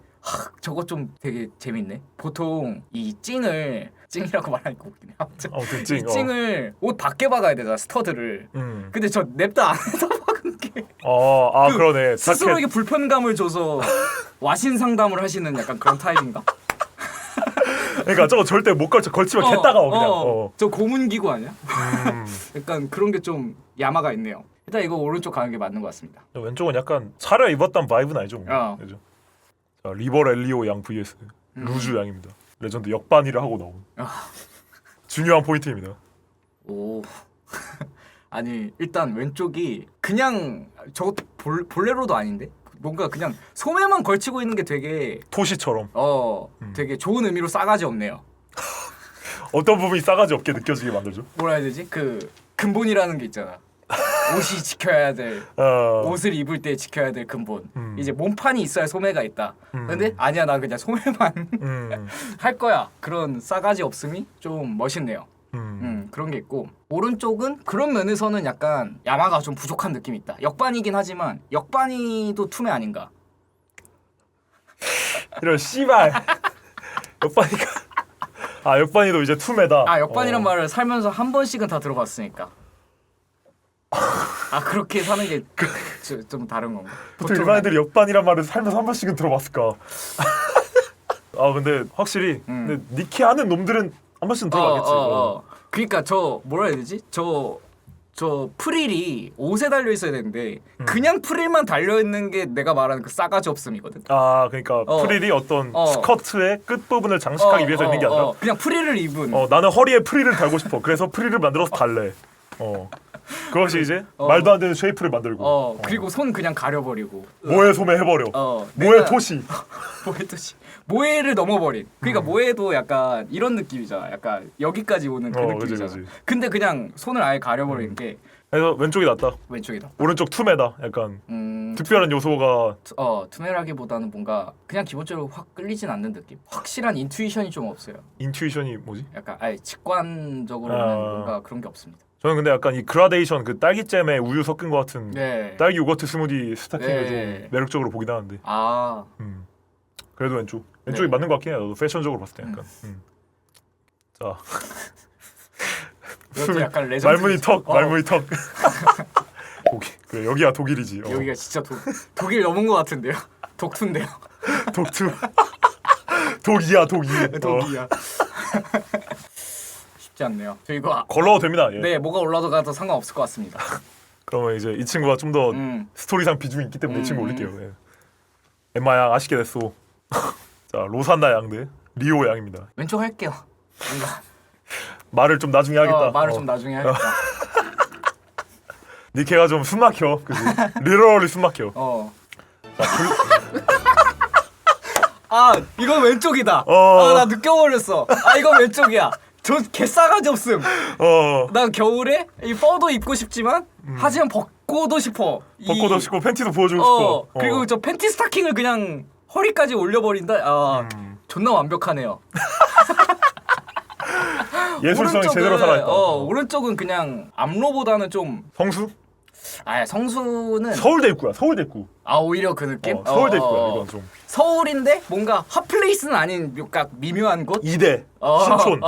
저거 좀 되게 재밌네. 보통 이 찡이라고 말하니까 웃기네. 아무튼 이 찡을 옷 밖에 박아야 되잖아, 스터드를. 근데 저 냅다 안에서 박은 게 그러네. 스스로에게 불편감을 줘서 와신 상담을 하시는 약간 그런 타입인가? 그러니까 저거 절대 못 걸치면 겠다가 그냥. 저 고문기구 아니야? 약간 그런 게 좀 야마가 있네요. 일단 이거 오른쪽 가는 게 맞는 것 같습니다. 왼쪽은 약간 차려 입었던 바이브는 아니죠. 그죠? 자, 리버렐리오 양 vs 루즈 양입니다. 레전드 역반이를 하고 나온 중요한 포인트입니다. 아니 일단 왼쪽이 그냥 저거 볼레로도 아닌데 뭔가 그냥 소매만 걸치고 있는 게 되게 토시처럼 되게 좋은 의미로 싸가지 없네요. 어떤 부분이 싸가지 없게 느껴지게 만들죠? 뭐라 해야 되지? 그 근본이라는 게 있잖아. 옷이 지켜야 될 옷을 입을 때 지켜야 될 근본. 이제 몸판이 있어야 소매가 있다. 근데 아니야, 나 그냥 소매만 할 거야. 그런 싸가지 없음이 좀 멋있네요. 그런 게 있고 오른쪽은 그런 면에서는 약간 야마가 좀 부족한 느낌이 있다. 역반이긴 하지만 역반이도 투매 아닌가? 이런 씨발 역반이가 역반이도 이제 투매다. 역반이란 말을 살면서 한 번씩은 다 들어봤으니까. 그렇게 사는 게 좀 다른 건가? 보통 일반인들이 역반이란 말을 살면서 한 번씩은 들어봤을까? 근데 확실히 근데 니케 하는 놈들은 한 번씩은 들어봤겠지. 그러니까 저 뭐라 해야 되지? 저 프릴이 옷에 달려 있어야 되는데 그냥 프릴만 달려 있는 게 내가 말하는 그 싸가지 없음이거든. 그러니까 프릴이 어떤 스커트의 끝 부분을 장식하기 위해서 있는 게 아니라 그냥 프릴을 입은. 나는 허리에 프릴을 달고 싶어. 그래서 프릴을 만들어서 달래. 그것이 이제 말도 안 되는 쉐이프를 만들고. 그리고 손 그냥 가려버리고. 모에 소매 해버려. 모에 토시. 모에 토시. 모에를 넘어버린. 그러니까 모에도 약간 이런 느낌이잖아. 약간 여기까지 오는 그 느낌이잖아. 그치. 근데 그냥 손을 아예 가려버린 게. 그래서 왼쪽이 낫다. 왼쪽이다. 오른쪽 투매다. 약간 특별한 요소가. 투매라기보다는 뭔가 그냥 기본적으로 확 끌리진 않는 느낌. 확실한 인투이션이 좀 없어요. 인투이션이 뭐지? 약간 직관적으로는 뭔가 그런 게 없습니다. 저는 근데 약간 이 그라데이션 그 딸기잼에 우유 섞은 것 같은 딸기 요거트 스무디 스타킹을 좀 매력적으로 보긴 하는데. 그래도 왼쪽이 맞는 것 같긴 해. 나도 패션적으로 봤을 때 약간. 자 이것도 약간 레전드. 말문이 턱, 말문이 턱. 독일. 그래 여기야 독일이지. 여기가 진짜 독일 넘은 것 같은데요. 독투인데요. 독투. 독이야 독이. 독이야. 쉽지 않네요. 저 이거 걸러도 됩니다. 예. 네, 뭐가 올라도 가도 상관없을 것 같습니다. 그러면 이제 이 친구가 좀 더 스토리상 비중이 있기 때문에 이 친구 올릴게요. 예. 엠마 양 아쉽게 됐어. 자 로산나 양 대 리오 양입니다. 왼쪽 할게요. 뭔가 말을 좀 나중에 하겠다. 말을 좀 나중에 하겠다. 니케가 좀 숨막혀, 그지? 리얼리 숨막혀. 아 이건 왼쪽이다. 나 느껴버렸어. 아 이건 왼쪽이야. 저 개싸가지 없음. 난 겨울에 이 퍼도 입고 싶지만 하지만 벗고도 싶어. 벗고도 싶고 팬티도 보여주고 싶고. 그리고 저 팬티 스타킹을 그냥 허리까지 올려버린다. 존나 완벽하네요. 예술성이 제대로 살아있다. 오른쪽은 그냥 암로보다는 좀 성수? 성수는 서울대 입구야. 서울대 입구. 오히려 그 느낌? 서울대 입구야. 이건 좀 서울인데 뭔가 핫플레이스는 아닌 약간 미묘한 곳? 이대 신촌.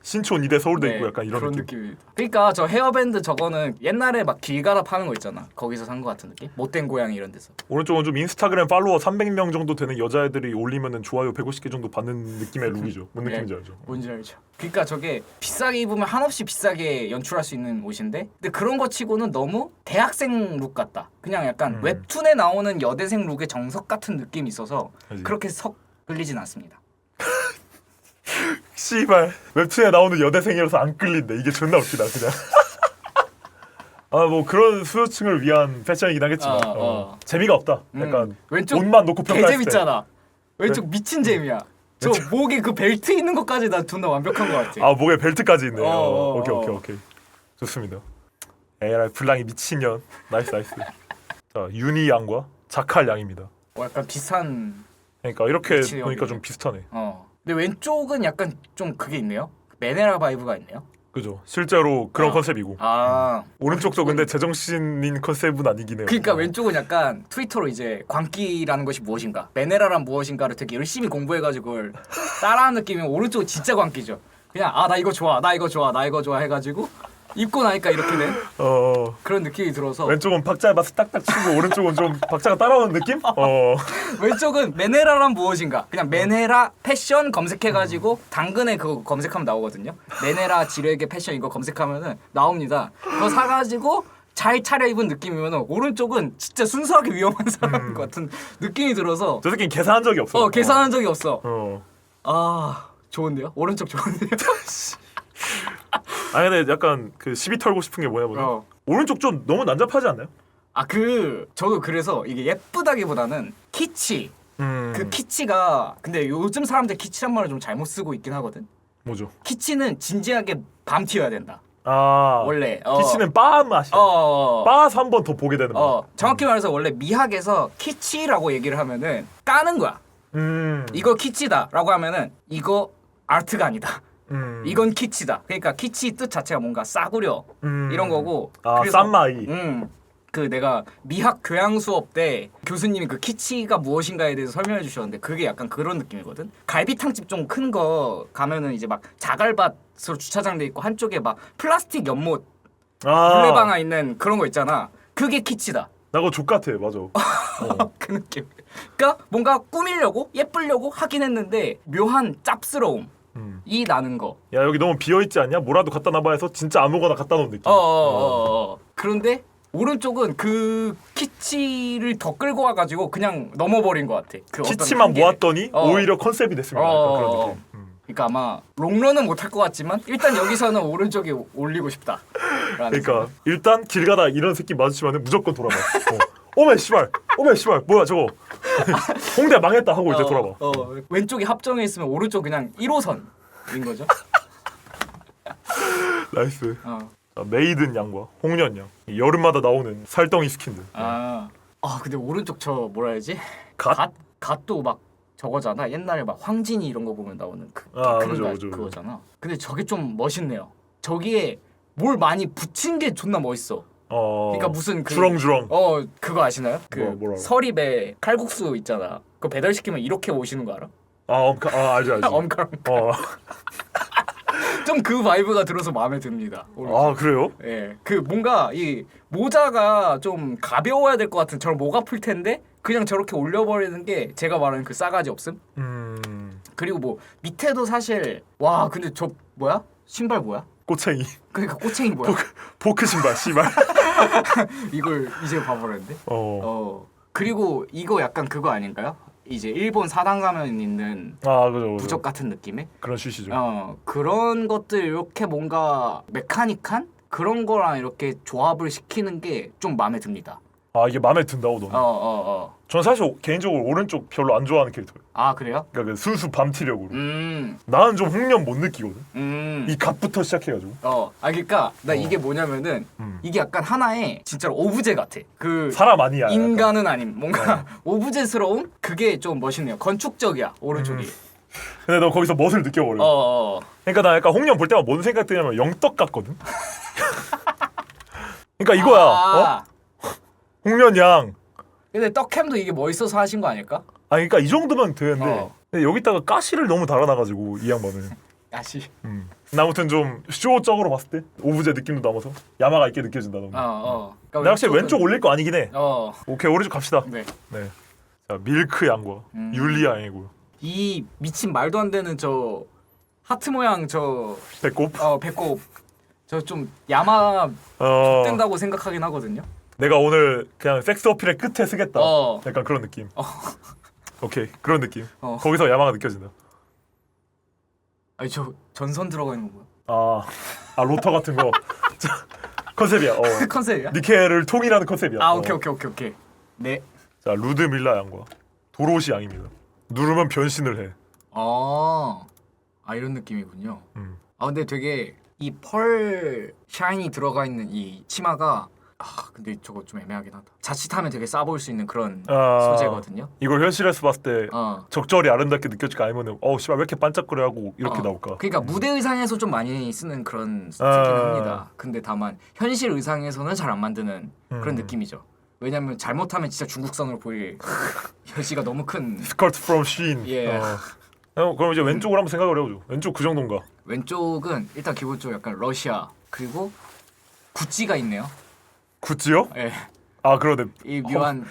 신촌 이대 서울대 네, 입구 약간 이런 그런 느낌. 느낌입니다. 그러니까 저 헤어밴드 저거는 옛날에 막 길 가다 파는 거 있잖아. 거기서 산 거 같은 느낌? 못된 고양이 이런 데서. 오른쪽은 좀 인스타그램 팔로워 300명 정도 되는 여자애들이 올리면은 좋아요 150개 정도 받는 느낌의 룩이죠. 뭔 느낌인지 알죠? 뭔지 알죠. 그러니까 저게 비싸게 입으면 한없이 비싸게 연출할 수 있는 옷인데 근데 그런 거 치고는 너무 대학생 룩 같다. 그냥 약간 웹툰에 나오는 여대생 룩의 정석 같은 느낌이 있어서 그치. 그렇게 석 끌리진 않습니다. 씨발 웹툰에 나오는 여대생이라서 안 끌린다. 이게 존나 웃기다 그냥. 뭐 그런 수요층을 위한 패션이긴 하겠지만 재미가 없다. 약간 왼쪽 옷만 놓고 평가했을 때 개재밌잖아. 왼쪽 미친 재미야. 저 목에 그 벨트 있는 것까지 난 존나 완벽한 것 같아. 목에 벨트까지 있네. 오케이 좋습니다. 에라이 블랑이 미친년. 나이스. 자 유니 양과 자칼 양입니다. 약간 비슷한. 그러니까 이렇게 미치려고 보니까 좀 비슷하네. 근데 왼쪽은 약간 좀 그게 있네요. 메네라 바이브가 있네요. 그죠. 실제로 그런 컨셉이고. 오른쪽도 근데 제정신인 컨셉은 아니긴 해요. 그러니까 왼쪽은 약간 트위터로 이제 광기라는 것이 무엇인가, 메네라란 무엇인가를 되게 열심히 공부해가지고 그걸 따라하는 느낌이면 오른쪽은 진짜 광기죠. 그냥 나 이거 좋아, 나 이거 좋아, 나 이거 좋아 해가지고 입고 나니까 이렇게 된 그런 느낌이 들어서 왼쪽은 박자에 맞서 딱딱 치고 오른쪽은 좀 박자가 따라오는 느낌? 왼쪽은 메네라란 무엇인가 그냥 메네라 패션 검색해가지고 당근에 그거 검색하면 나오거든요. 메네라 지뢰계 패션 이거 검색하면은 나옵니다. 그거 사가지고 잘 차려입은 느낌이면 오른쪽은 진짜 순수하게 위험한 사람 같은 느낌이 들어서 저 새끼는 계산한 적이 없어. 계산한 적이 없어. 좋은데요? 오른쪽 좋은데요? 근데 약간 그 시비 털고 싶은 게 뭐냐면 오른쪽 좀 너무 난잡하지 않나요? 저도 그래서 이게 예쁘다기보다는 키치. 그 키치가 근데 요즘 사람들 키치란 말을 좀 잘못 쓰고 있긴 하거든. 뭐죠? 키치는 진지하게 밤 튀어야 된다. 원래 키치는 빠 맛이야. 빠서 한 번 더 보게 되는 맛. 정확히 말해서 원래 미학에서 키치라고 얘기를 하면은 까는 거야. 이거 키치다라고 하면은 이거 아트가 아니다. 이건 키치다. 그러니까 키치 뜻 자체가 뭔가 싸구려 이런 거고. 쌈마이. 그 내가 미학 교양 수업 때 교수님이 그 키치가 무엇인가에 대해서 설명해 주셨는데 그게 약간 그런 느낌이거든. 갈비탕집 좀 큰 거 가면은 이제 막 자갈밭으로 주차장돼 있고 한쪽에 막 플라스틱 연못 물레방아 있는 그런 거 있잖아. 그게 키치다. 나 그거 족같아. 맞아. 그 느낌. 그러니까 뭔가 꾸미려고 예쁘려고 하긴 했는데 묘한 짭스러움. 이 나는 거. 야 여기 너무 비어있지 않냐? 뭐라도 갖다 놔봐 해서 진짜 아무거나 갖다 놓은 느낌. 그런데 오른쪽은 그 키치를 더 끌고 와가지고 그냥 넘어버린 것 같아. 그 키치만 모았더니 오히려 컨셉이 됐습니다. 그런 느낌. 그러니까 아마 롱런은 못할 것 같지만 일단 여기서는 오른쪽에 올리고 싶다. 그러니까 일단 길 가다 이런 새끼 마주치면 무조건 돌아봐. 오메 씨발 뭐야 저거. 홍대 망했다 하고 이제 돌아봐. 왼쪽이 합정해 있으면 오른쪽 그냥 1호선인 거죠. 나이스. 메이든 양과 홍련 양. 여름마다 나오는 살덩이 스킨들. 근데 오른쪽 저 뭐라 해야지? 갓도 막 저거잖아. 옛날에 막 황진이 이런 거 보면 나오는 그거잖아. 근데 저게 좀 멋있네요. 저기에 뭘 많이 붙인 게 존나 멋있어. 그러니까 무슨 주렁주렁. 그거 아시나요? 그 서립에 칼국수 있잖아. 그거 배달 시키면 이렇게 오시는 거 알아? 알지. 엄카롱. 좀 그 바이브가 들어서 마음에 듭니다. 아 그래요? 예, 그 뭔가 이 모자가 좀 가벼워야 될 것 같은 저런 목 아플 텐데 그냥 저렇게 올려버리는 게 제가 말하는 그 싸가지 없음. 그리고 뭐 밑에도 사실 와 근데 저 뭐야? 신발 뭐야? 꼬챙이. 그러니까 꼬챙이 뭐야? 포크 신발 씨발. 이걸 이제 봐버렸는데. 그리고 이거 약간 그거 아닌가요? 이제 일본 사당 가면 있는 그죠. 부적 같은 느낌의 그런 취지죠. 그런 것들 이렇게 뭔가 메카닉한 그런 거랑 이렇게 조합을 시키는 게 좀 마음에 듭니다. 이게 마음에 든다고 너는? 저는 사실 개인적으로 오른쪽 별로 안 좋아하는 캐릭터예요. 아 그래요? 그러니까 그 순수 밤티력으로. 나는 좀 홍련 못 느끼거든. 이 갓부터 시작해가지고. 그러니까 나 이게 뭐냐면은 이게 약간 하나의 진짜로 오브제 같아. 그 사람 아니야. 인간은 아님 뭔가 오브제스러운 그게 좀 멋있네요. 건축적이야 오른쪽이. 근데 너 거기서 멋을 느껴버려. 그러니까 나 약간 홍련 볼 때마다 뭔 생각 드냐면 영떡 같거든. 그러니까 이거야. 홍련 양. 근데 떡캠도 이게 멋있어서 하신 거 아닐까? 그러니까 이 정도면 되는데 근데 여기다가 가시를 너무 달아놔가지고 이 양반은. 가시. 아무튼 좀 쇼적으로 봤을 때 오브제 느낌도 남아서 야마가 있게 느껴진다 너무. 그러니까 내가 확실히 왼쪽 올릴 거 아니긴 해. 오케이 오른쪽 갑시다. 네. 자 밀크 양과 율리아 양이고요. 이 미친 말도 안 되는 저 하트 모양 저 배꼽. 배꼽 저 좀 야마 된다고 생각하긴 하거든요. 내가 오늘 그냥 섹스 어필의 끝에 쓰겠다. 약간 그런 느낌. 오케이 그런 느낌. 거기서 야마가 느껴진다. 아니 저 전선 들어가 있는 거 뭐야? 로터 같은 거. 컨셉이야. 컨셉이야? 니켈을 통일하는 컨셉이야. 오케이. 네. 자 루드밀라 양과 도로시 양입니다. 누르면 변신을 해. 이런 느낌이군요. 근데 되게 이 펄 샤인이 들어가 있는 이 치마가 근데 저거 좀 애매하긴 하다. 자칫하면 되게 싸 보일 수 있는 그런 소재거든요. 이걸 현실에서 봤을 때 적절히 아름답게 느껴질까 아니면은 씨발 왜 이렇게 반짝거려 하고 이렇게 나올까? 그러니까 무대 의상에서 좀 많이 쓰는 그런 스타일이긴 합니다. 근데 다만 현실 의상에서는 잘 안 만드는 그런 느낌이죠. 왜냐면 잘못하면 진짜 중국산으로 보일 여지가 너무 큰. 스커트 from Shein. 예. 그럼 이제 왼쪽으로 한번 생각을 해보죠. 왼쪽 그 정도인가? 왼쪽은 일단 기본적으로 약간 러시아 그리고 구찌가 있네요. 구찌요? 예. 그러네. 이 묘한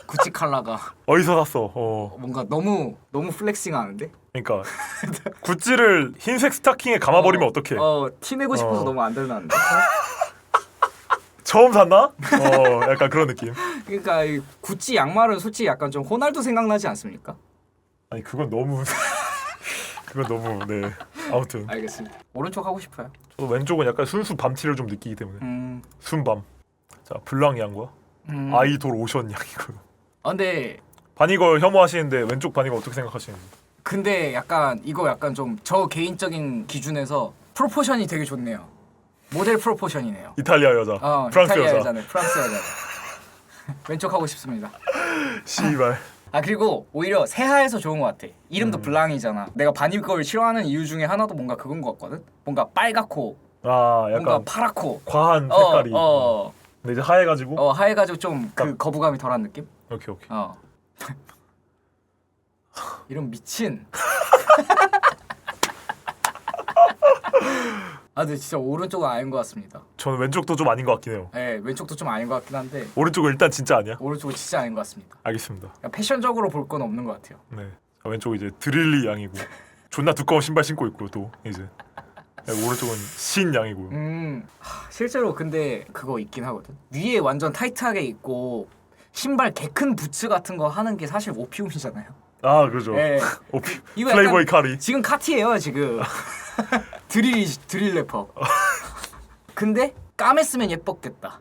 구찌 컬러가 어디서 샀어? 뭔가 너무 플렉싱하는데? 그러니까 구찌를 흰색 스타킹에 감아버리면 어떡해? 티 내고 싶어서 너무 안 되는데. 처음 샀나? 약간 그런 느낌. 그러니까 이 구찌 양말은 솔직히 약간 좀 호날두 생각나지 않습니까? 아니 그건 너무 네. 아무튼 알겠습니다. 오른쪽 하고 싶어요. 저도 왼쪽은 약간 순수 밤티를 좀 느끼기 때문에 순밤. 자 블랑 양과 아이돌 오션 양이고요. 근데 바니걸 혐오하시는데 왼쪽 바니걸 어떻게 생각하시는지? 근데 약간 이거 약간 좀 저 개인적인 기준에서 프로포션이 되게 좋네요. 모델 프로포션이네요. 이탈리아 여자, 프랑스 이탈리아 여자. 여자네. 프랑스 여자. 왼쪽 하고 싶습니다. 씨발. 그리고 오히려 새하에서 좋은 것 같아. 이름도 블랑이잖아. 내가 바니걸 싫어하는 이유 중에 하나도 뭔가 그건 것 같거든. 뭔가 빨갛고 약간 뭔가 파랗고 과한 색깔이. 근데 이제 하얘가지고. 하얘가지고 좀 그 거부감이 덜한 느낌. 오케이. 이런 미친. 근데 진짜 오른쪽은 아닌 것 같습니다. 저는 왼쪽도 좀 아닌 것 같긴 해요. 네, 왼쪽도 좀 아닌 것 같긴 한데. 오른쪽은 일단 진짜 아니야? 오른쪽은 진짜 아닌 것 같습니다. 알겠습니다. 패션적으로 볼 건 없는 것 같아요. 네. 왼쪽 이제 드릴리 양이고 존나 두꺼운 신발 신고 있고 또 이제 오른쪽은 신 양이고요. 실제로 근데 그거 있긴 하거든. 위에 완전 타이트하게 입고 신발 개 큰 부츠 같은 거 하는 게 사실 오피움이잖아요. 그죠. 네. 플레이보이 카리. 지금 카티예요 지금. 드릴 래퍼. 근데 까맸으면 예뻤겠다.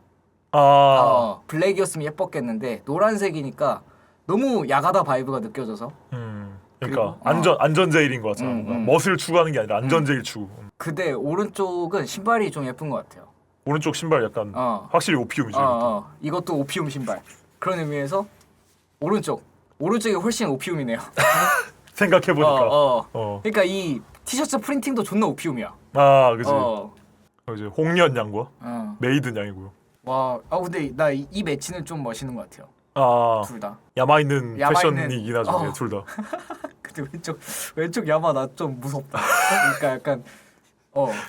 블랙이었으면 예뻤겠는데 노란색이니까 너무 야가다 바이브가 느껴져서. 그러니까 안전 제일인 것 같잖아. 멋을 추구하는 게 아니라 안전 제일 추구. 근데 오른쪽은 신발이 좀 예쁜 것 같아요. 오른쪽 신발 약간 확실히 오피움이죠. 이것도 오피움 신발. 그런 의미에서 오른쪽이 훨씬 오피움이네요. 생각해보니까. 그러니까 이 티셔츠 프린팅도 존나 오피움이야. 그지. 이제 홍련 양과 메이든 양이고요. 근데 나 이 매치는 좀 멋있는 것 같아요. 둘 다. 야마 있는 패션이긴 하죠. 둘 다. 근데 왼쪽 야마 나 좀 무섭다. 그러니까 약간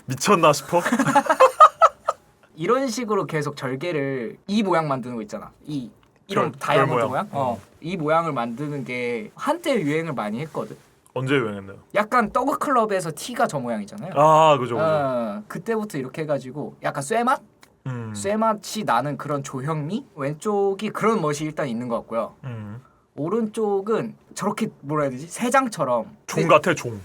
미쳤나 싶어. 이런 식으로 계속 절개를 이 모양 만드는 거 있잖아. 이런 별 다이아몬드 모양? 모양? 이 모양을 만드는 게 한때 유행을 많이 했거든. 언제 유행했나요? 약간 떡 클럽에서 T가 저 모양이잖아요. 아 그죠. 그때부터 이렇게 해가지고 약간 쇠맛? 쇠맛이 나는 그런 조형미? 왼쪽이 그런 멋이 일단 있는 것 같고요. 오른쪽은 저렇게 뭐라 해야 되지? 새장처럼 종 같아 종.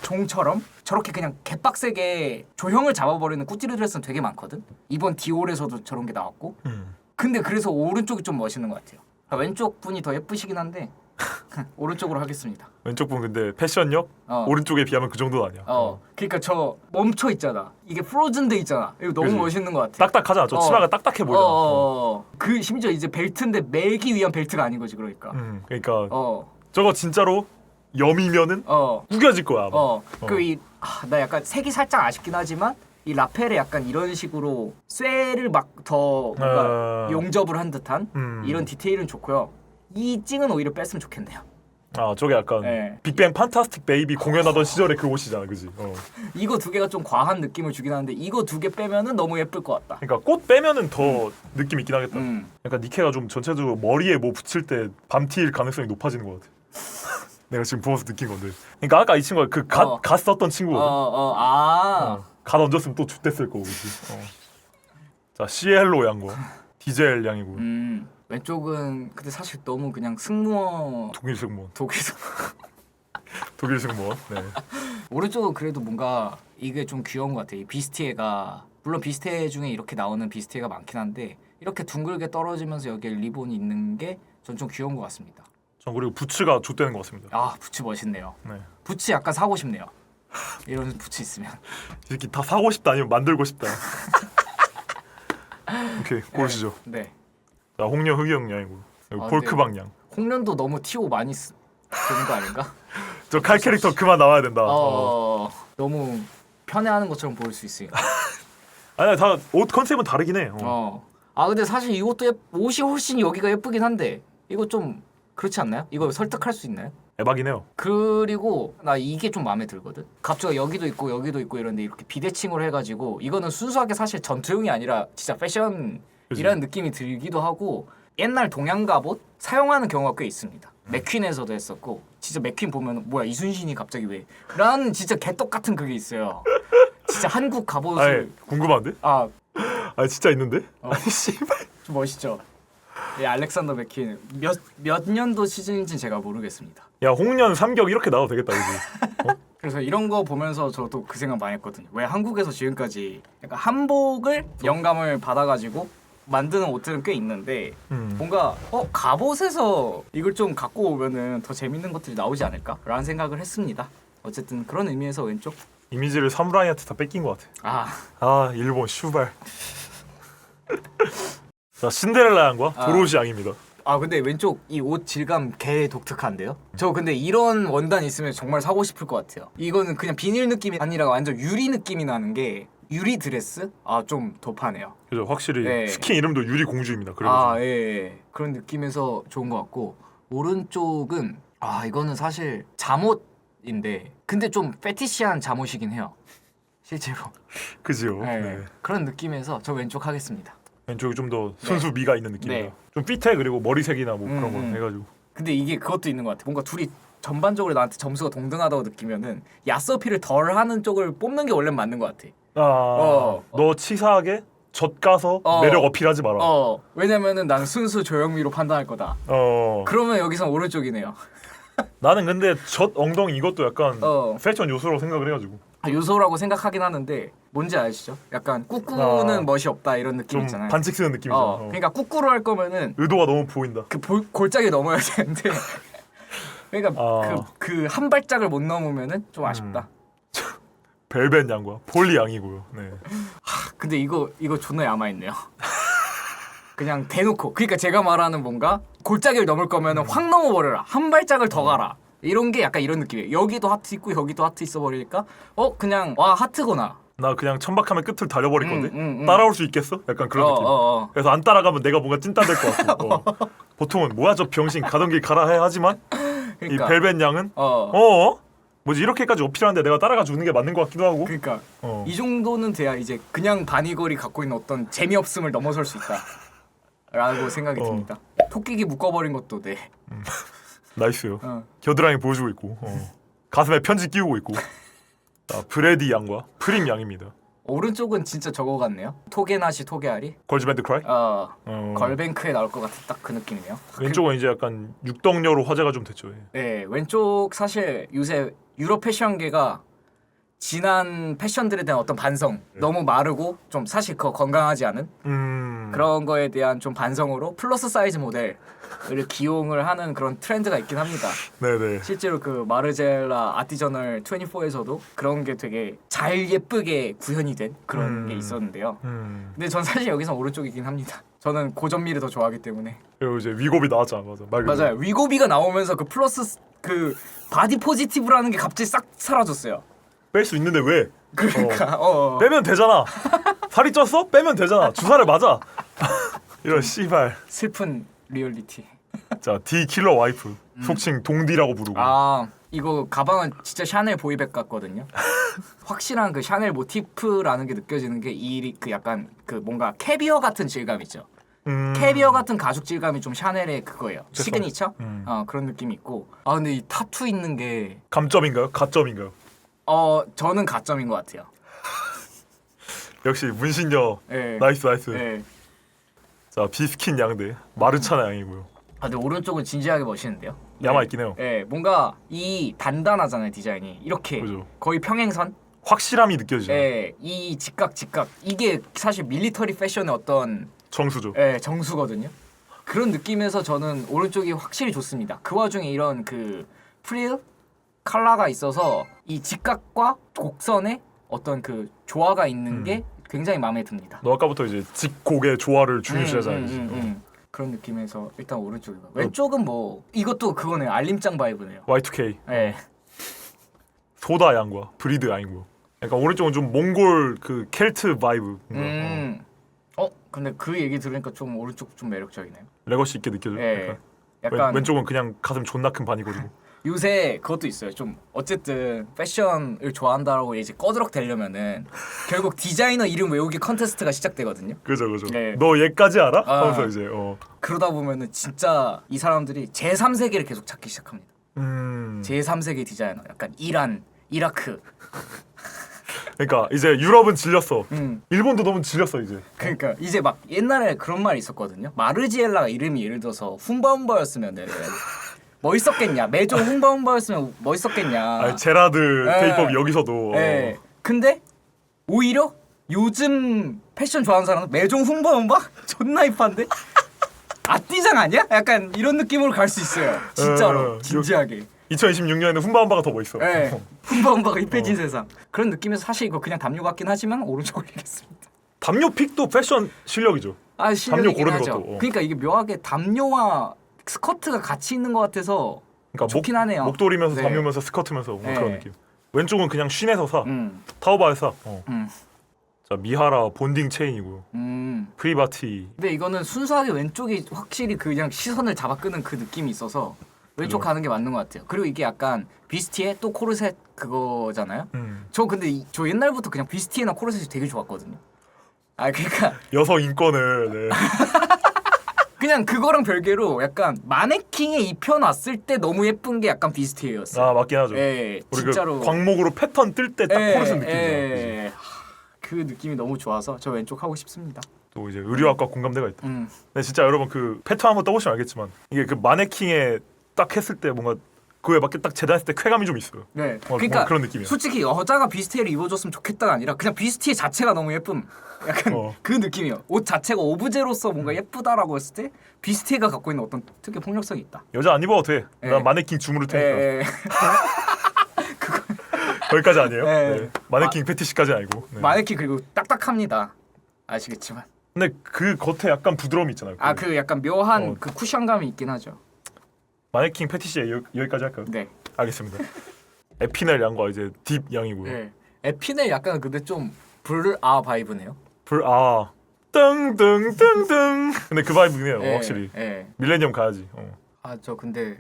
종처럼 저렇게 그냥 개빡세게 조형을 잡아버리는 꾸찌르 드레스는 되게 많거든. 이번 디올에서도 저런 게 나왔고. 근데 그래서 오른쪽이 좀 멋있는 것 같아요. 왼쪽 분이 더 예쁘시긴 한데 오른쪽으로 하겠습니다. 왼쪽 분 근데 패션력 오른쪽에 비하면 그 정도는 아니야. 그러니까 저 멈춰 있잖아. 이게 프로즌돼 있잖아. 이거 너무 그치. 멋있는 것 같아. 딱딱하잖아. 저 치마가 딱딱해 보여. 그 심지어 이제 벨트인데 매기 위한 벨트가 아닌 거지 그러니까. 그러니까 저거 진짜로 염이면은 구겨질 거야. 아마. 나 약간 색이 살짝 아쉽긴 하지만 이 라펠에 약간 이런 식으로 쇠를 막 더 뭔가 용접을 한 듯한 이런 디테일은 좋고요. 이 찡은 오히려 뺐으면 좋겠네요. 아 저게 약간 빅뱅 판타스틱 베이비 공연하던 시절의 그 옷이잖아, 그지? 이거 두 개가 좀 과한 느낌을 주긴 하는데 이거 두 개 빼면은 너무 예쁠 것 같다. 그러니까 꽃 빼면은 더 느낌 있긴 하겠다. 약간 니케가 좀 전체적으로 머리에 뭐 붙일 때 밤티일 가능성이 높아지는 것 같아. 내가 지금 부어서 느낀 건데. 그러니까 아까 이 친구가 그 갓 썼던 친구거든. 갓 얹었으면 또 X됐을 거고, 그지? 자 시엘로 양과 디젤 양이고. 왼쪽은 근데 사실 너무 그냥 승무원 독일 승무원. 독일 승무원. 네. 오른쪽은 그래도 뭔가 이게 좀 귀여운 것 같아. 이 비스티에가 물론 비스티에 중에 이렇게 나오는 비스티에가 많긴 한데 이렇게 둥글게 떨어지면서 여기에 리본이 있는 게 전 좀 귀여운 것 같습니다. 전 그리고 부츠가 좆되는 것 같습니다. 아 부츠 멋있네요. 네. 부츠 약간 사고 싶네요. 이런 부츠 있으면. 이렇게 다 사고 싶다 아니면 만들고 싶다. 오케이 고르시죠. 네. 자 홍련 흑영 양이고 볼크방 양. 홍련도 너무 티오 많이 쓰는 거 아닌가? 저 칼 캐릭터 그만 나와야 된다. 너무 편애하는 것처럼 보일 수 있으니까. 아니야 다 옷 컨셉은 다르긴 해. 근데 사실 이것도 옷이 훨씬 여기가 예쁘긴 한데 이거 좀 그렇지 않나요? 이거 설득할 수 있나요? 에바긴 해요. 그리고 나 이게 좀 마음에 들거든. 갑자기 여기도 있고 이런데 이렇게 비대칭으로 해가지고 이거는 순수하게 사실 전투용이 아니라 진짜 패션이라는 느낌이 들기도 하고 옛날 동양 갑옷 사용하는 경우가 꽤 있습니다. 맥퀸에서도 했었고 진짜 맥퀸 보면 뭐야 이순신이 갑자기 왜? 라는 진짜 개떡 같은 그게 있어요. 진짜 한국 갑옷을 아니, 궁금한데? 아 진짜 있는데? 아니 씨발 좀 멋있죠. 예, 알렉산더 맥퀸 몇 년도 시즌인지 제가 모르겠습니다. 야 홍련 삼격 이렇게 나와도 되겠다 그지? 그래서 이런 거 보면서 저도 그 생각 많이 했거든요. 왜 한국에서 지금까지 약간 한복을 영감을 받아가지고 만드는 옷들은 꽤 있는데 뭔가 갑옷에서 이걸 좀 갖고 오면은 더 재밌는 것들이 나오지 않을까라는 생각을 했습니다. 어쨌든 그런 의미에서 왼쪽 이미지를 사무라이한테 다 뺏긴 것 같아. 일본 슈발. 자 신데렐라 양과 도로시 양입니다. 근데 왼쪽 이 옷 질감 개 독특한데요? 저 근데 이런 원단 있으면 정말 사고 싶을 것 같아요. 이거는 그냥 비닐 느낌이 아니라 완전 유리 느낌이 나는 게 유리 드레스? 좀 도파네요. 그죠 확실히 스킨 이름도 유리 공주입니다. 그래서 그런 느낌에서 좋은 것 같고 오른쪽은 이거는 사실 잠옷인데 근데 좀 패티시한 잠옷이긴 해요. 실제로. 그지요. 그런 느낌에서 저 왼쪽 하겠습니다. 왼쪽이 좀 더 순수 미가 있는 느낌이다. 좀 핏해 그리고 머리색이나 뭐 그런 거 해가지고. 근데 이게 그것도 있는 것 같아. 뭔가 둘이 전반적으로 나한테 점수가 동등하다고 느끼면은 야스 어필을 덜 하는 쪽을 뽑는 게 원래 맞는 것 같아. 너 치사하게 젖가서 매력 어필하지 마라. 왜냐면은 난 순수 조형미로 판단할 거다. 그러면 여기선 오른쪽이네요. 나는 근데 젖 엉덩이 이것도 약간 패션 요소라고 생각을 해가지고. 요소라고 생각하긴 하는데 뭔지 아시죠? 약간 꾸꾸는 멋이 없다 이런 느낌 좀 있잖아요. 반칙 쓰는 느낌이잖아. 그러니까 꾸꾸로 할 거면은 의도가 너무 보인다. 그 골짜기 넘어야 되는데 그러니까 그 한 발짝을 못 넘으면은 좀 아쉽다. 벨벳 양과 폴리 양이고요. 네. 근데 이거 존나 야마있네요. 그냥 대놓고 그러니까 제가 말하는 뭔가 골짜기를 넘을 거면은 확 넘어버려라. 한 발짝을 더 가라. 이런 게 약간 이런 느낌이에요. 여기도 하트 있고 여기도 하트 있어 버리니까 그냥 하트구나. 나 그냥 천박하면 끝을 달려버릴 건데 따라올 수 있겠어? 약간 그런 느낌. 그래서 안 따라가면 내가 뭔가 찐따 될 것 같고. 보통은 뭐야 저 병신 가던 길 가라 해 하지만 그러니까. 이 벨벳 양은 뭐지 이렇게까지 어필하는데 내가 따라가 주는 게 맞는 것 같기도 하고. 그러니까 이 정도는 돼야 이제 그냥 바니걸이 갖고 있는 어떤 재미없음을 넘어설 수 있다라고 생각이 듭니다. 토끼기 묶어버린 것도 네. 나이스요. 겨드랑이 보여주고 있고 가슴에 편지 끼우고 있고. 자, 브레디 양과 프림 양입니다. 오른쪽은 진짜 저거 같네요. 토게나시 토게아리. 걸즈밴드 크라이? 걸뱅크에 나올 것 같은 딱 그 느낌이네요. 왼쪽은 이제 약간 육덕녀로 화제가 좀 됐죠. 네, 왼쪽 사실 요새 유럽 패션계가 지난 패션들에 대한 어떤 반성, 너무 마르고 좀 사실 그거 건강하지 않은 그런 거에 대한 좀 반성으로 플러스 사이즈 모델을 기용을 하는 그런 트렌드가 있긴 합니다. 네네. 실제로 그 마르젤라 아티저널 24에서도 그런 게 되게 잘 예쁘게 구현이 된 그런 게 있었는데요. 근데 전 사실 여기서 오른쪽이긴 합니다. 저는 고전미를 더 좋아하기 때문에. 그리고 이제 위고비 나왔잖아, 맞아. 맞아요. 위고비가 나오면서 그 플러스 그 바디 포지티브라는 게 갑자기 싹 사라졌어요. 뺄 수 있는데 왜? 그러니까 빼면 되잖아. 살이 쪘어? 빼면 되잖아. 주사를 맞아. 이런 씨발. 슬픈 리얼리티. 자, D 킬러 와이프. 속칭 동디라고 부르고. 아 이거 가방은 진짜 샤넬 보이백 같거든요. 확실한 그 샤넬 모티프라는 게 느껴지는 게 이 그 약간 그 뭔가 캐비어 같은 질감 있죠. 캐비어 같은 가죽 질감이 좀 샤넬의 그거예요. 시그니처? 그런 느낌이 있고. 아 근데 이 타투 있는 게 감점인가요? 가점인가요? 저는 가점인 것 같아요. 역시 문신녀. 네. 나이스. 네. 자, 비스킨 양대 마르차나 양이고요. 아 근데 오른쪽은 진지하게 멋있는데요. 야마 있긴 해요. 네, 뭔가 이 단단하잖아요 디자인이. 이렇게 그죠. 거의 평행선. 확실함이 느껴지죠. 네, 이 직각 이게 사실 밀리터리 패션의 어떤 정수죠. 정수거든요. 그런 느낌에서 저는 오른쪽이 확실히 좋습니다. 그 와중에 이런 그 프릴 컬러가 있어서 이 직각과 곡선의 어떤 그 조화가 있는 게 굉장히 마음에 듭니다. 너 아까부터 이제 직곡의 조화를 중요시하잖아요. 그런 느낌에서 일단 오른쪽이고 왼쪽은 뭐 이것도 그거네요. 알림장 바이브네요. Y2K. 네. 소다 양과 브리드 양이고요. 약간 오른쪽은 좀 몽골 그 켈트 바이브. 근데 그 얘기 들으니까 좀 오른쪽 좀 매력적이네요. 레거시 있게 느껴져요. 네. 약간 왼쪽은 그냥 가슴 존나 큰 바니걸이고. 요새 그것도 있어요. 좀 어쨌든 패션을 좋아한다라고 이제 꺼드럭 되려면은 결국 디자이너 이름 외우기 컨테스트가 시작되거든요. 그죠. 네. 너 얘까지 알아? 하면서 이제 그러다 보면은 진짜 이 사람들이 제3세계를 계속 찾기 시작합니다. 제3세계 디자이너, 약간 이란, 이라크. 그러니까 이제 유럽은 질렸어. 일본도 너무 질렸어 이제. 그러니까 이제 막 옛날에 그런 말이 있었거든요. 마르지엘라가 이름이 예를 들어서 훔바훔바였으면은 멋있었겠냐? 매종 훔바훔바였으면 멋있었겠냐? 아니, 제라드 테이프업 여기서도. 근데 오히려 요즘 패션 좋아하는 사람은 매종 훔바훔바 존나 힙한데? 아띠장 아니야? 약간 이런 느낌으로 갈 수 있어요. 진짜로 진지하게. 2026년에는 훔바훔바가 더 멋있어. 훔바훔바가 힙해진 세상. 그런 느낌에서 사실 이거 그냥 담요 같긴 하지만 오른쪽을 읽겠습니다. 담요 픽도 패션 실력이죠. 실력이긴 고르는 하죠. 것도. 그러니까 이게 묘하게 담요와 스커트가 같이 있는 것 같아서 그러니까 좋긴 하네요. 목도리면서 담요면서 스커트면서 뭔가 그런 느낌. 왼쪽은 그냥 쉰에서 사. 음. 타오바에서 사. 자, 미하라 본딩 체인이고요. 프리바티. 근데 이거는 순수하게 왼쪽이 확실히 그냥 시선을 잡아 끄는 그 느낌이 있어서 왼쪽 가는 게 맞는 것 같아요. 그리고 이게 약간 비스티에 또 코르셋 그거잖아요. 저 근데 저 옛날부터 그냥 비스티에나 코르셋이 되게 좋았거든요. 그러니까 여성 인권을. 네. 그냥 그거랑 별개로 약간 마네킹에 입혀놨을 때 너무 예쁜 게 약간 비스티에였어요. 맞긴 하죠. 우리 진짜로 그 광목으로 패턴 뜰 때 딱 코르셋 느낌이죠. 그 느낌이 너무 좋아서 저 왼쪽 하고 싶습니다. 또 이제 의류학과 공감대가 있다. 근데 진짜 여러분 그 패턴 한번 떠보시면 알겠지만 이게 그 마네킹에 딱 했을 때 뭔가 그에 맞게 딱 재단했을 때 쾌감이 좀 있어요. 네. 그러니까 그런 느낌이야. 솔직히 여자가 비스티에를 입어줬으면 좋겠다가 아니라 그냥 비스티 자체가 너무 예쁨. 약간 그 느낌이요. 옷 자체가 오브제로서 뭔가 예쁘다라고 했을 때 비스티가 갖고 있는 어떤 특유의 폭력성이 있다. 여자 안 입어도 돼. 난 마네킹 주무를 테니까. 거기까지 아니에요? 네. 마네킹 패티시까지 아니고. 네. 마네킹 그리고 딱딱합니다. 아시겠지만. 근데 그 겉에 약간 부드러움이 있잖아요. 그 약간 묘한 그 쿠션감이 있긴 하죠. 마네킹 패티시에 여기까지 할까요? 네. 알겠습니다. 에피넬 양과 이제 딥 양이고요. 네. 에피넬 약간 근데 좀 바이브네요. 뜬뜬뜬뜬. 근데 그 바이브네요. 확실히. 밀레니엄 가야지. 저 근데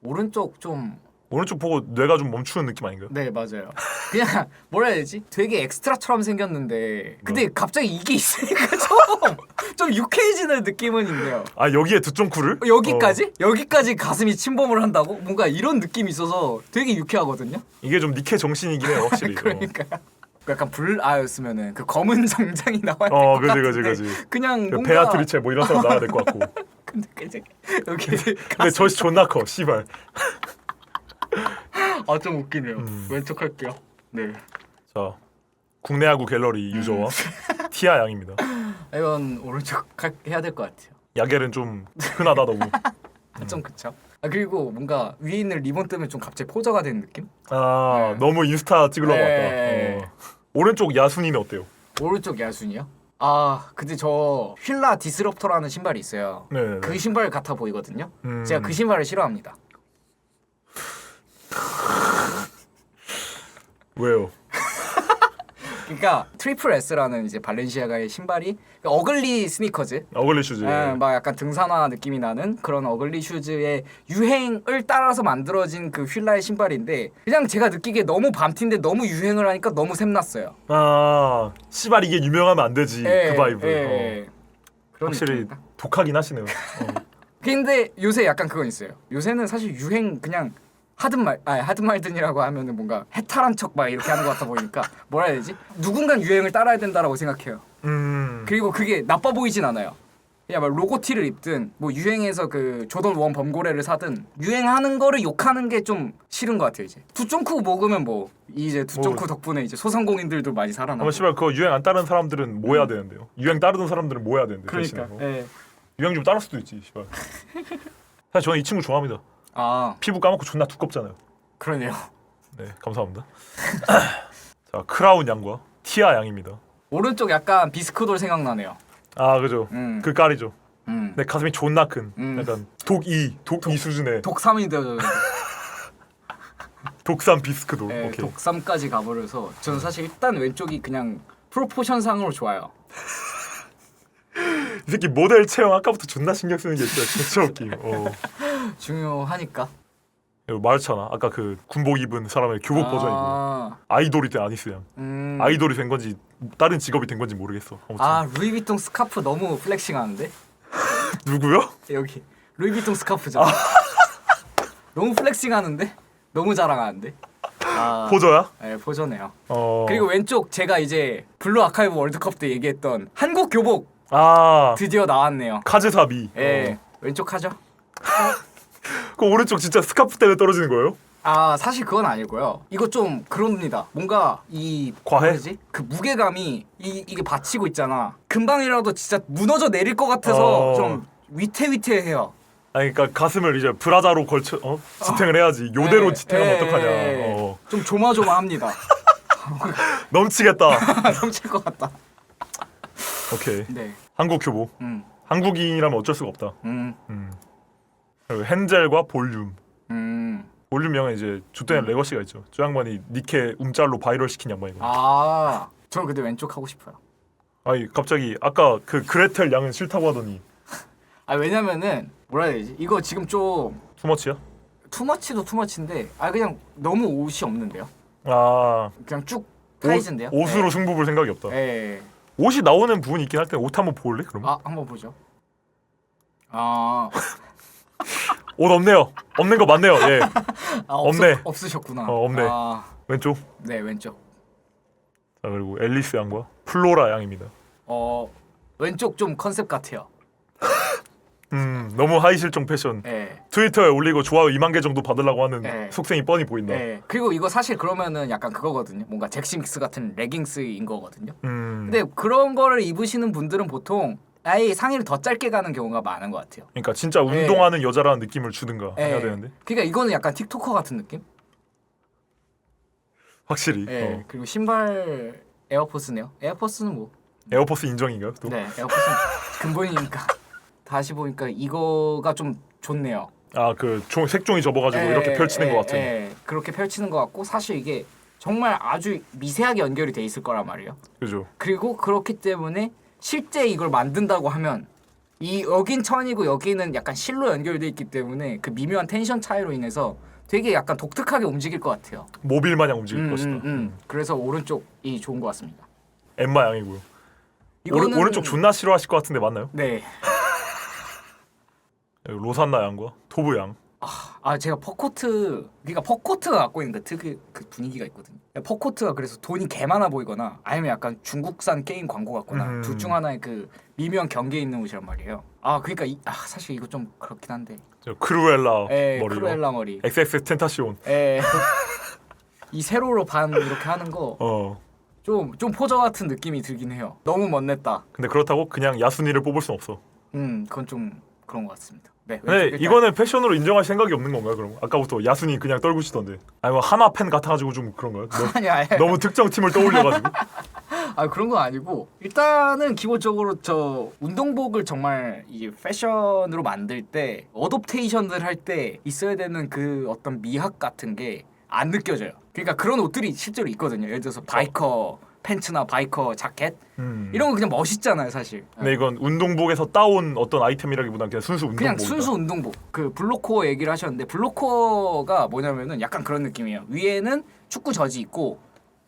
오른쪽 좀 오른쪽 보고 뇌가 좀 멈추는 느낌 아닌가요? 네 맞아요. 그냥 뭐라 해야 되지? 되게 엑스트라처럼 생겼는데 근데 갑자기 이게 있으니까 좀 유쾌해지는 느낌은 있네요. 아 여기에 두쫑쿠를? 여기까지? 여기까지 가슴이 침범을 한다고? 뭔가 이런 느낌이 있어서 되게 유쾌하거든요. 이게 좀 니케 정신이긴 해요 확실히. 그러니까요. 약간 불아였으면은 그 검은 정장이 나와야 될 것 같은데 그지. 그냥 그 뭔가 베아트리체 뭐 이런 사람 나와야 될 것 같고. 근데 이제 여기 근데 젖이 존나 커 씨발. 좀 웃기네요. 왼쪽 할게요. 네. 자 국내 야구 갤러리 유저와 티아 양입니다. 이건 오른쪽 해야 될 것 같아요. 야겔은 좀 흔하다 너무. 좀 그쵸. 그리고 뭔가 위에 있는 리본 뜨면 좀 갑자기 포저가 된 느낌? 아 네. 너무 인스타 찍으려고 네. 왔다. 오른쪽 야순이는 어때요? 오른쪽 야순이요? 근데 저 휠라 디스럽터라는 신발이 있어요. 네. 그 신발 같아 보이거든요. 제가 그 신발을 싫어합니다. 왜요? 그러니까 트리플 S라는 이제 발렌시아가의 신발이 어글리 스니커즈. 어글리 슈즈. 막 약간 등산화 느낌이 나는 그런 어글리 슈즈의 유행을 따라서 만들어진 그 휠라의 신발인데 그냥 제가 느끼기에 너무 밤티인데 너무 유행을 하니까 너무 샘났어요. 아 씨발 이게 유명하면 안 되지 그 바이브. 그런 확실히 느낌인가? 독하긴 하시네요. 근데 요새 약간 그건 있어요. 요새는 사실 유행 그냥 하드말든이라고 하면은 뭔가 해탈한 척 막 이렇게 하는 것 같아 보이니까 뭐라 해야 되지? 누군가 유행을 따라야 된다라고 생각해요. 그리고 그게 나빠 보이진 않아요. 그냥 막 로고 티를 입든 뭐 유행해서 그 조던 원 범고래를 사든 유행하는 거를 욕하는 게 좀 싫은 것 같아요. 이제 두쫑쿠 먹으면 뭐 이제 두쫑쿠 덕분에 이제 소상공인들도 많이 살아나고. 아마 씨발 그거 유행 안 따르는 사람들은 뭐 해야 되는데요? 유행 따르는 사람들은 뭐 해야 되는데? 그러니까. 대신에. 유행 좀 따를 수도 있지 씨발. 사실 저는 이 친구 좋아합니다. 피부 까맣고 존나 두껍잖아요. 그러네요. 네 감사합니다. 자 크라운 양과 티아 양입니다. 오른쪽 약간 비스크돌 생각나네요. 아 그죠. 그 깔이죠. 내 가슴이 존나 큰 약간 독이 수준의 독삼인데요. 독삼 비스크도. 네, 오케이. 독삼까지 가버려서 저는 사실 일단 왼쪽이 그냥 프로포션상으로 좋아요. 이 새끼 모델 체형 아까부터 존나 신경 쓰는 게 진짜 웃김. 중요하니까. 말했잖아. 아까 그 군복 입은 사람의 교복 버전이고 아이돌이 된 아니스 양. 아이돌이 된 건지 다른 직업이 된 건지 모르겠어. 아무튼. 루이비통 스카프 너무 플렉싱하는데? 누구요? 여기 루이비통 스카프죠. 너무 플렉싱하는데? 너무 자랑하는데? 포저야? 네, 포저네요. 그리고 왼쪽 제가 이제 블루 아카이브 월드컵 때 얘기했던 한국 교복 드디어 나왔네요. 카즈사비. 네, 왼쪽 하죠. 그 오른쪽 진짜 스카프 때문에 떨어지는 거예요? 사실 그건 아니고요. 이거 좀 그럽니다. 뭔가 이 과해? 뭐지? 그 무게감이 이게 받치고 있잖아. 금방이라도 진짜 무너져 내릴 것 같아서 좀 위태위태해요. 아니 그러니까 가슴을 이제 브라자로 걸쳐 지탱을 해야지. 요대로 지탱하면 어떡하냐. 좀 조마조마합니다. 넘치겠다. 넘칠 것 같다. 오케이. 네. 한국 교복. 한국인이라면 어쩔 수가 없다. 그리고 헨젤과 볼륨. 볼륨 양은 이제 주된 레거시가 있죠. 저 양반이 니케 움짤로 바이럴 시킨 양반이고. 저는 근데 왼쪽 하고 싶어요. 아니 갑자기 아까 그 그레텔 양은 싫다고 하더니. 왜냐면은 뭐라 해야 되지? 이거 지금 좀 투머치야? 투머치도 투머치인데 그냥 너무 옷이 없는데요. 그냥 쭉 타이즈인데요. 옷으로 승부 볼 생각이 없다. 네. 옷이 나오는 부분이 있긴 할 때 옷 한번 볼래? 그러면? 한번 보죠. 옷 없네요. 없는 거 맞네요. 예. 없네. 없으셨구나. 없네. 왼쪽. 네, 왼쪽. 자 그리고 앨리스 양과 플로라 양입니다. 왼쪽 좀 컨셉 같아요. 너무 하이 실종 패션. 트위터에 올리고 좋아요 2만 개 정도 받으려고 하는 속생이 뻔히 보인다. 그리고 이거 사실 그러면은 약간 그거거든요. 뭔가 잭시믹스 같은 레깅스인 거거든요. 근데 그런 거를 입으시는 분들은 보통 아예 상의를 더 짧게 가는 경우가 많은 것 같아요. 그러니까 진짜 운동하는 여자라는 느낌을 주든가 해야 되는데. 그러니까 이거는 약간 틱토커 같은 느낌? 확실히. 그리고 신발 에어포스네요. 에어포스는 뭐? 에어포스 인정인가요? 또? 네, 에어포스는 근본이니까. 다시 보니까 이거가 좀 좋네요. 그 색종이 접어가지고 이렇게 펼치는 것 같은. 그렇게 펼치는 것 같고 사실 이게 정말 아주 미세하게 연결이 돼 있을 거란 말이에요. 그죠. 그리고 그렇기 때문에 실제 이걸 만든다고 하면 여긴 천이고 여기는 약간 실로 연결돼 있기 때문에 그 미묘한 텐션 차이로 인해서 되게 약간 독특하게 움직일 것 같아요. 모빌 마냥 움직일 것이다. 그래서 오른쪽이 좋은 것 같습니다. 엠마 양이고요. 이거는 오른쪽 존나 싫어하실 것 같은데 맞나요? 네. 로산나 양과 토브 양. 제가 퍼코트 그러니까 퍼코트가 갖고 있는 그 특유 그 분위기가 있거든요. 퍼코트가 그래서 돈이 개 많아 보이거나 아니면 약간 중국산 게임 광고 같거나 둘 중 하나의 그 미묘한 경계에 있는 옷이란 말이에요. 그러니까 사실 이거 좀 그렇긴 한데. 크루엘라 머리. 크루엘라 머리. XX 텐타시온. 이 세로로 반 이렇게 하는 거. 좀 포저 같은 느낌이 들긴 해요. 너무 멋냈다. 근데 그렇다고 그냥 야순이를 뽑을 순 없어. 그건 좀 그런 것 같습니다. 네. 근데 이거는 패션으로 인정할 생각이 없는 건가요? 그럼 아까부터 야순이 그냥 떨구시던데. 아니면 하나 팬 같아가지고 좀 그런가요? 아니야. 너무 특정 팀을 떠올려가지고. 그런 건 아니고 일단은 기본적으로 저 운동복을 정말 이 패션으로 만들 때 어댑테이션을 할 때 있어야 되는 그 어떤 미학 같은 게 안 느껴져요. 그러니까 그런 옷들이 실제로 있거든요. 예를 들어서 바이커 팬츠나 바이커 자켓 이런 거 그냥 멋있잖아요, 사실. 근데 이건 운동복에서 따온 어떤 아이템이라기보다는 그냥 순수 운동복. 그냥 순수 운동복. 그 블로코어 얘기를 하셨는데 블로코어가 뭐냐면은 약간 그런 느낌이에요. 위에는 축구 저지 있고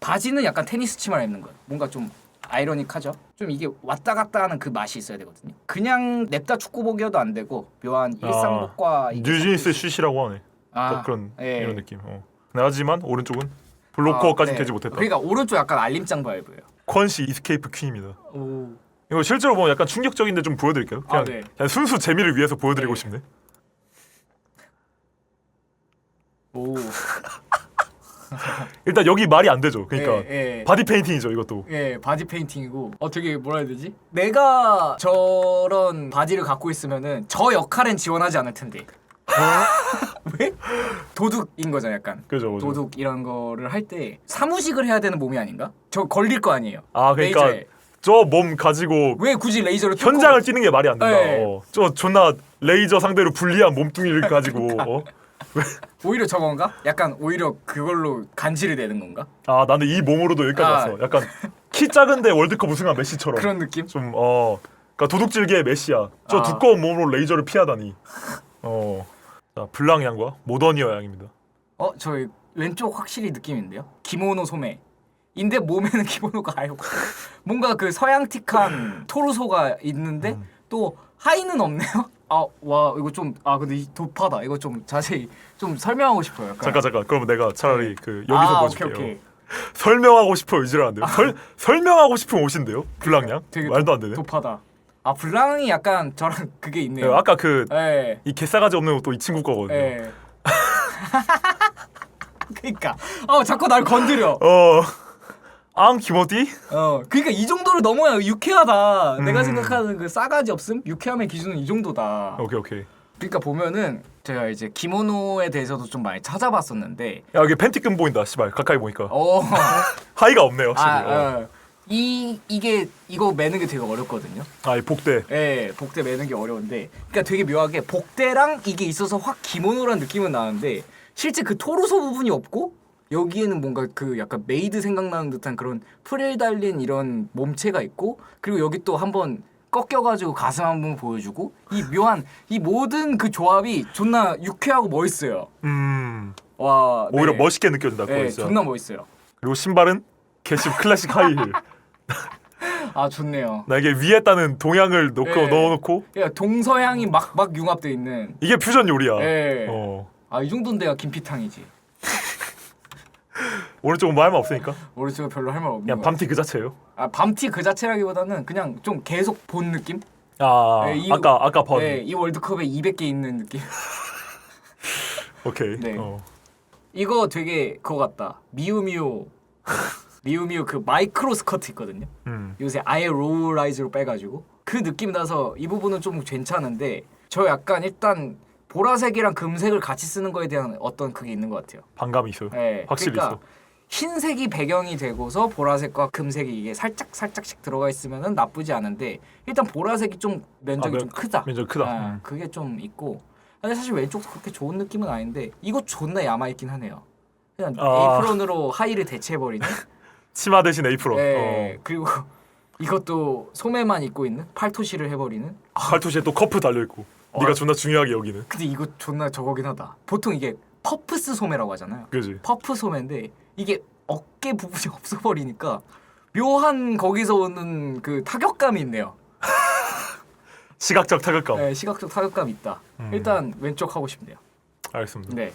바지는 약간 테니스 치마를 입는 거예요. 뭔가 좀 아이러닉하죠. 좀 이게 왔다 갔다 하는 그 맛이 있어야 되거든요. 그냥 냅다 축구복이어도 안 되고 묘한 일상복과 뉴진스 슛이라고 하네. 그런 이런 느낌. 근데 하지만 오른쪽은 블로커까지 되지 못했다. 그러니까 오른쪽 약간 알림장 바이브예요. 퀀시 이스케이프 퀸입니다. 이거 실제로 보면 약간 충격적인데 좀 보여드릴게요. 그냥, 그냥 순수 재미를 위해서 보여드리고 싶네. 일단 여기 말이 안 되죠. 그러니까 바디 페인팅이죠, 이것도. 바디 페인팅이고 되게 뭐라 해야 되지? 내가 저런 바지를 갖고 있으면은 저 역할엔 지원하지 않을 텐데. 왜? 도둑인 거잖아, 약간. 그죠. 도둑 이런 거를 할 때 사무직을 해야 되는 몸이 아닌가? 저 걸릴 거 아니에요. 그러니까 레이저에. 저 몸 가지고 왜 굳이 레이저를 현장을 뛰는 게 말이 안 된다. 저 존나 레이저 상대로 불리한 몸뚱이를 가지고. 오히려 저건가? 약간 오히려 그걸로 간지를 내는 건가? 나는 이 몸으로도 여기까지 왔어. 약간 키 작은데 월드컵 우승한 메시처럼. 그런 느낌? 좀 그러니까 도둑질계의 메시야. 저 두꺼운 몸으로 레이저를 피하다니. 자, 블랑 양과 모더니어 양입니다. 저 왼쪽 확실히 느낌인데요? 기모노 소매. 인데 몸에는 기모노가 아예 없고 뭔가 그 서양틱한 토르소가 있는데 또 하의는 없네요. 와 이거 좀 근데 도파다. 이거 좀 자세히 좀 설명하고 싶어요. 약간. 잠깐. 그럼 내가 차라리 그 여기서 보여줄게요. 오케이. 설명하고 싶어 의지를 안 돼요. 설명하고 싶은 옷인데요. 블랑 양. 되게 말도 안 되네. 도파다. 블랑이 약간 저랑 그게 있네요. 아까 이 개싸가지 없는 옷도 이 친구 거거든요. 그러니까 자꾸 날 건드려. 기모디? 그러니까 이 정도를 넘어야 유쾌하다. 내가 생각하는 그 싸가지 없음? 유쾌함의 기준은 이 정도다. 오케이. 그러니까 보면은 제가 이제 기모노에 대해서도 좀 많이 찾아봤었는데 이게 팬티끈 보인다. 씨발 가까이 보니까. 하의가 없네요. 이거 매는 게 되게 어렵거든요. 이 복대. 복대 매는 게 어려운데, 그러니까 되게 묘하게 복대랑 이게 있어서 확 기모노란 느낌은 나는데 실제 그 토르소 부분이 없고 여기에는 뭔가 그 약간 메이드 생각나는 듯한 그런 프릴 달린 이런 몸체가 있고, 그리고 여기 또 한번 꺾여가지고 가슴 한번 보여주고, 이 묘한 이 모든 그 조합이 존나 유쾌하고 멋있어요. 와, 오히려 멋있게 느껴진다. 존나 멋있어요. 그리고 신발은 개심 클래식 하이힐. 좋네요. 나 이게 위에 따는 동양을 넣어놓고. 동서양이 막 융합돼 있는. 이게 퓨전 요리야. 이 정도는 내가 김피탕이지. 오른쪽은 뭐 할 말 없으니까. 오른쪽은 별로 할 말 없는. 그냥 밤티 그 자체예요. 밤티 그 자체라기보다는 그냥 좀 계속 본 느낌. 아까 번. 이 월드컵에 200개 있는 느낌. 오케이. 이거 되게 그거 같다. 미우미우 그 마이크로 스커트 있거든요. 요새 아예 로우 라이즈로 빼가지고 그 느낌 나서 이 부분은 좀 괜찮은데, 저 약간 일단 보라색이랑 금색을 같이 쓰는 거에 대한 어떤 그게 있는 것 같아요. 반감이 있어요. 확실히 그러니까 있어. 흰색이 배경이 되고서 보라색과 금색이 이게 살짝씩 들어가 있으면은 나쁘지 않은데, 일단 보라색이 좀 면적이 좀 크다. 면적이 크다. 그게 좀 있고. 근데 사실 왼쪽도 그렇게 좋은 느낌은 아닌데 이거 존나 야마 있긴 하네요. 그냥 에이프론으로 하의를 대체해버리는. 치마 대신 에이프론. 그리고 이것도 소매만 입고 있는 팔토시를 해버리는. 팔토시에 또 커프 달려있고. 네가 존나 중요하게 여기는. 근데 이거 존나 저거긴 하다. 보통 이게 퍼프스 소매라고 하잖아요. 그지. 퍼프 소매인데 이게 어깨 부분이 없어버리니까 묘한 거기서 오는 그 타격감이 있네요. 시각적 타격감. 네, 시각적 타격감이 있다. 일단 왼쪽 하고 싶네요. 알겠습니다. 네.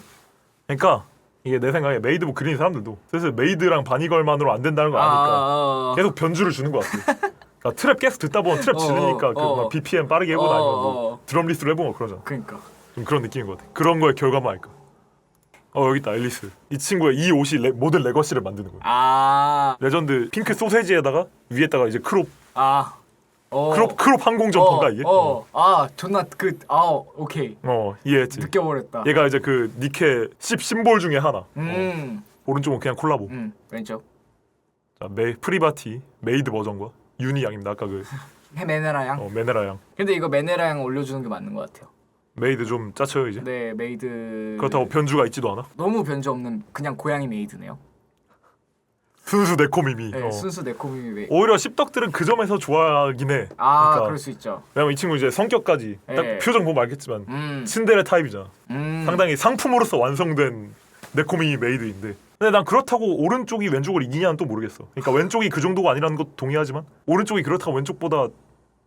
그러니까 이게 내 생각에 메이드 뭐 그리는 사람들도 슬슬 메이드랑 바니걸만으로 안 된다는 걸 아니까 계속 변주를 주는 것 같아. 그러니까 트랩 계속 듣다 보면 트랩 지르니까 막 BPM 빠르게 해보다 아니면 뭐 드럼 리스로 해보면 그러잖아. 그러니까 좀 그런 느낌인 것 같아. 그런 거의 결과만 할까. 여기 있다 앨리스. 이 친구의 이 옷이 모델 레거시를 만드는 거야. 레전드 핑크 소세지에다가 위에다가 이제 크롭 크롭 항공 점퍼인가 이게? 존나 오케이. 이해했지. 느껴버렸다. 얘가 이제 그 니케 10 심볼 중에 하나. 오른쪽은 그냥 콜라보. 왼쪽. 자, 프리바티 메이드 버전과 유니 양입니다. 아까 그 메네라 양. 메네라 양. 근데 이거 메네라 양 올려주는 게 맞는 것 같아요. 메이드 좀 짜쳐요 이제. 네, 메이드. 그렇다고 변주가 있지도 않아. 너무 변주 없는 그냥 고양이 메이드네요. 순수 네코미미. 네, 순수 네코미미 메이드. 오히려 씹덕들은 그 점에서 좋아하긴 해. 그러니까 그럴 수 있죠. 왜냐면 이 친구 이제 성격까지 딱 표정 보면 알겠지만 츤데레 타입이잖아. 상당히 상품으로서 완성된 네코미미 메이드인데. 근데 난 그렇다고 오른쪽이 왼쪽을 이기냐는 또 모르겠어. 그러니까 왼쪽이 그 정도가 아니라는 것도 동의하지만 오른쪽이 그렇다고 왼쪽보다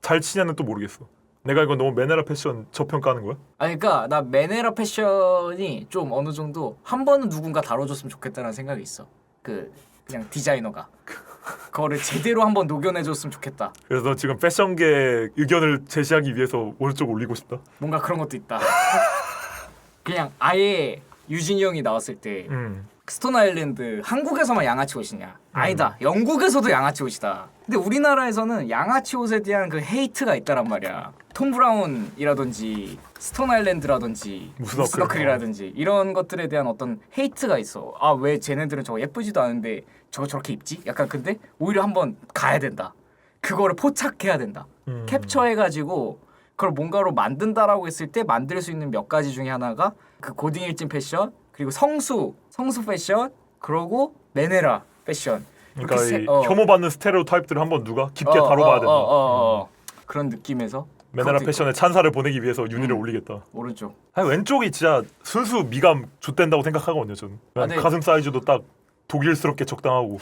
잘 치냐는 또 모르겠어. 내가 이거 너무 메네라 패션 저평가하는 거야? 그러니까 나 메네라 패션이 좀 어느 정도 한 번은 누군가 다뤄줬으면 좋겠다는 생각이 있어. 그냥 디자이너가 그거를 제대로 한번 녹여내줬으면 좋겠다. 그래서 너 지금 패션계 의견을 제시하기 위해서 오른쪽 올리고 싶다? 뭔가 그런 것도 있다. 그냥 아예 유진이 형이 나왔을 때 스톤 아일랜드 한국에서만 양아치 옷이냐? 아니다. 영국에서도 양아치 옷이다. 근데 우리나라에서는 양아치 옷에 대한 그 헤이트가 있다란 말이야. 톰 브라운이라든지 스톤 아일랜드라든지 무스너클이라든지 이런 것들에 대한 어떤 헤이트가 있어. 왜 쟤네들은 저거 예쁘지도 않은데 저거 저렇게 입지? 약간 근데 오히려 한번 가야 된다. 그거를 포착해야 된다. 캡처해가지고 그걸 뭔가로 만든다라고 했을 때 만들 수 있는 몇 가지 중에 하나가 그 고딩 일진 패션, 그리고 성수 패션, 그러고 메네라 패션. 그러니까 이 혐오받는 스테레오 타입들을 한번 누가 깊게 다뤄봐야 된다. 그런 느낌에서 메네라 패션에 찬사를 보내기 위해서 윤희를 올리겠다. 오른쪽. 왼쪽이 진짜 순수 미감 좆된다고 생각하거든요. 저는 가슴 사이즈도 딱 독일스럽게 적당하고.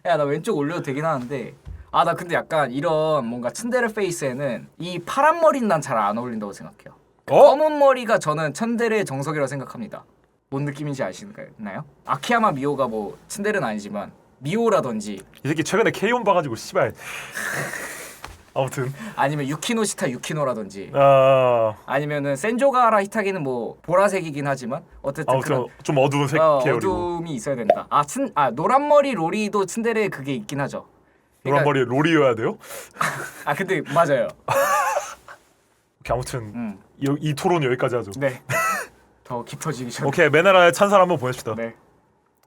야, 나 왼쪽 올려도 되긴 하는데 나 근데 약간 이런 뭔가 츤데레 페이스에는 이 파란 머리는 난 잘 안 어울린다고 생각해요. 검은 머리가 저는 츤데레의 정석이라고 생각합니다. 뭔 느낌인지 아시나요? 아키야마 미오가 뭐 츤데레는 아니지만 미오라든지 이 새끼 최근에 K-ON 봐가지고 씨발. 아무튼 아니면 유키노시타 유키노라든지 아니면은 센조가라 히타기는 뭐 보라색이긴 하지만 어쨌든 그런 좀 어두운 색 계열이고 어두움이 있어야 된다. 노란 머리 로리도 츤데레 그게 있긴 하죠. 노란 머리 로리여야 돼요? 근데 맞아요. 오케이, 아무튼 이 토론 여기까지 하죠. 네. 더 깊어지기 전에. 오케이, 메나라의 찬사를 한번 보내십시다. 네.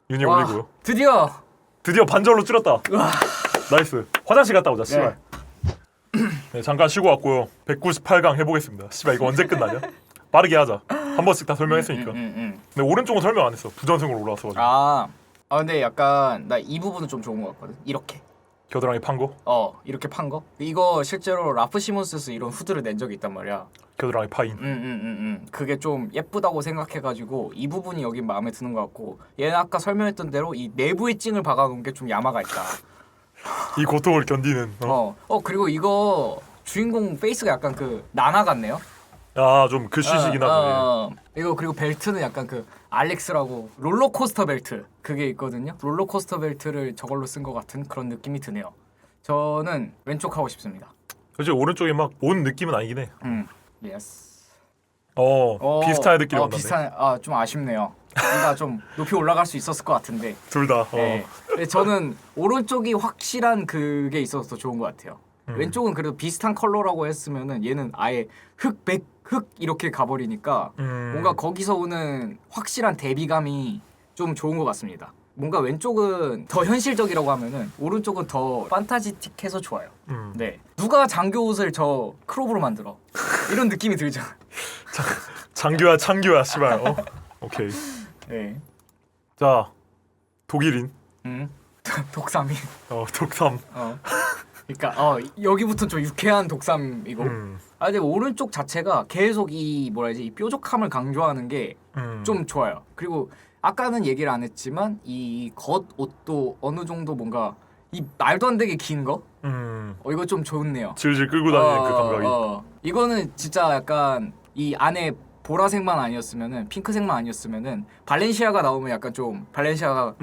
윤희 올리고요. 드디어 반절로 줄였다. 나이스. 화장실 갔다 오자. 씨발. 네, 잠깐 쉬고 왔고요. 198강 해보겠습니다. 씨발 이거 언제 끝나냐? 빠르게 하자. 한 번씩 다 설명했으니까. 근데 오른쪽은 설명 안 했어. 부전승으로 올라왔어. 근데 약간 나 이 부분은 좀 좋은 것 같거든. 이렇게. 겨드랑이 판 거? 이렇게 판 거? 이거 실제로 라프 시몬스에서 이런 후드를 낸 적이 있단 말이야. 겨드랑이 파인. 그게 좀 예쁘다고 생각해가지고 이 부분이 여기 마음에 드는 것 같고, 얘는 아까 설명했던 대로 이 내부의 찡을 박아놓은 게 좀 야마가 있다. 이 고통을 견디는. 그리고 이거 주인공 페이스가 약간 그 나나 같네요. 좀 글씨시긴 하네. 이거 그리고 벨트는 약간 그 알렉스라고 롤러코스터 벨트 그게 있거든요. 롤러코스터 벨트를 저걸로 쓴 것 같은 그런 느낌이 드네요. 저는 왼쪽 하고 싶습니다. 그치, 오른쪽에 막 온 느낌은 아니긴 해. 예스. 비슷한 느낌이 나네. 비슷한. 좀 아쉽네요. 뭔가 좀 높이 올라갈 수 있었을 것 같은데. 둘 다. 네. 저는 오른쪽이 확실한 그게 있어서 더 좋은 것 같아요. 왼쪽은 그래도 비슷한 컬러라고 했으면은 얘는 아예 흑 이렇게 가버리니까 뭔가 거기서 오는 확실한 대비감이 좀 좋은 것 같습니다. 뭔가 왼쪽은 더 현실적이라고 하면은 오른쪽은 더 판타지틱해서 좋아요. 네. 누가 장교 옷을 저 크롭으로 만들어? 이런 느낌이 들잖아. 장교야 창교야 씨발. 오케이. 네. 자, 독일인. 독삼인. 독삼. 그러니까 여기부터 좀 유쾌한 독삼이고. 근데 오른쪽 자체가 계속 이 뭐라 해야지 이 뾰족함을 강조하는 게 좀 좋아요. 그리고 아까는 얘기를 안 했지만 이 겉옷도 어느 정도 뭔가 이 말도 안 되게 긴 거. 이거 좀 좋네요. 질질 끌고 다니는 그 감각이. 이거는 진짜 약간 이 안에 보라색만 아니었으면은 핑크색만 아니었으면은 발렌시아가 나오면 약간 좀 발렌시아가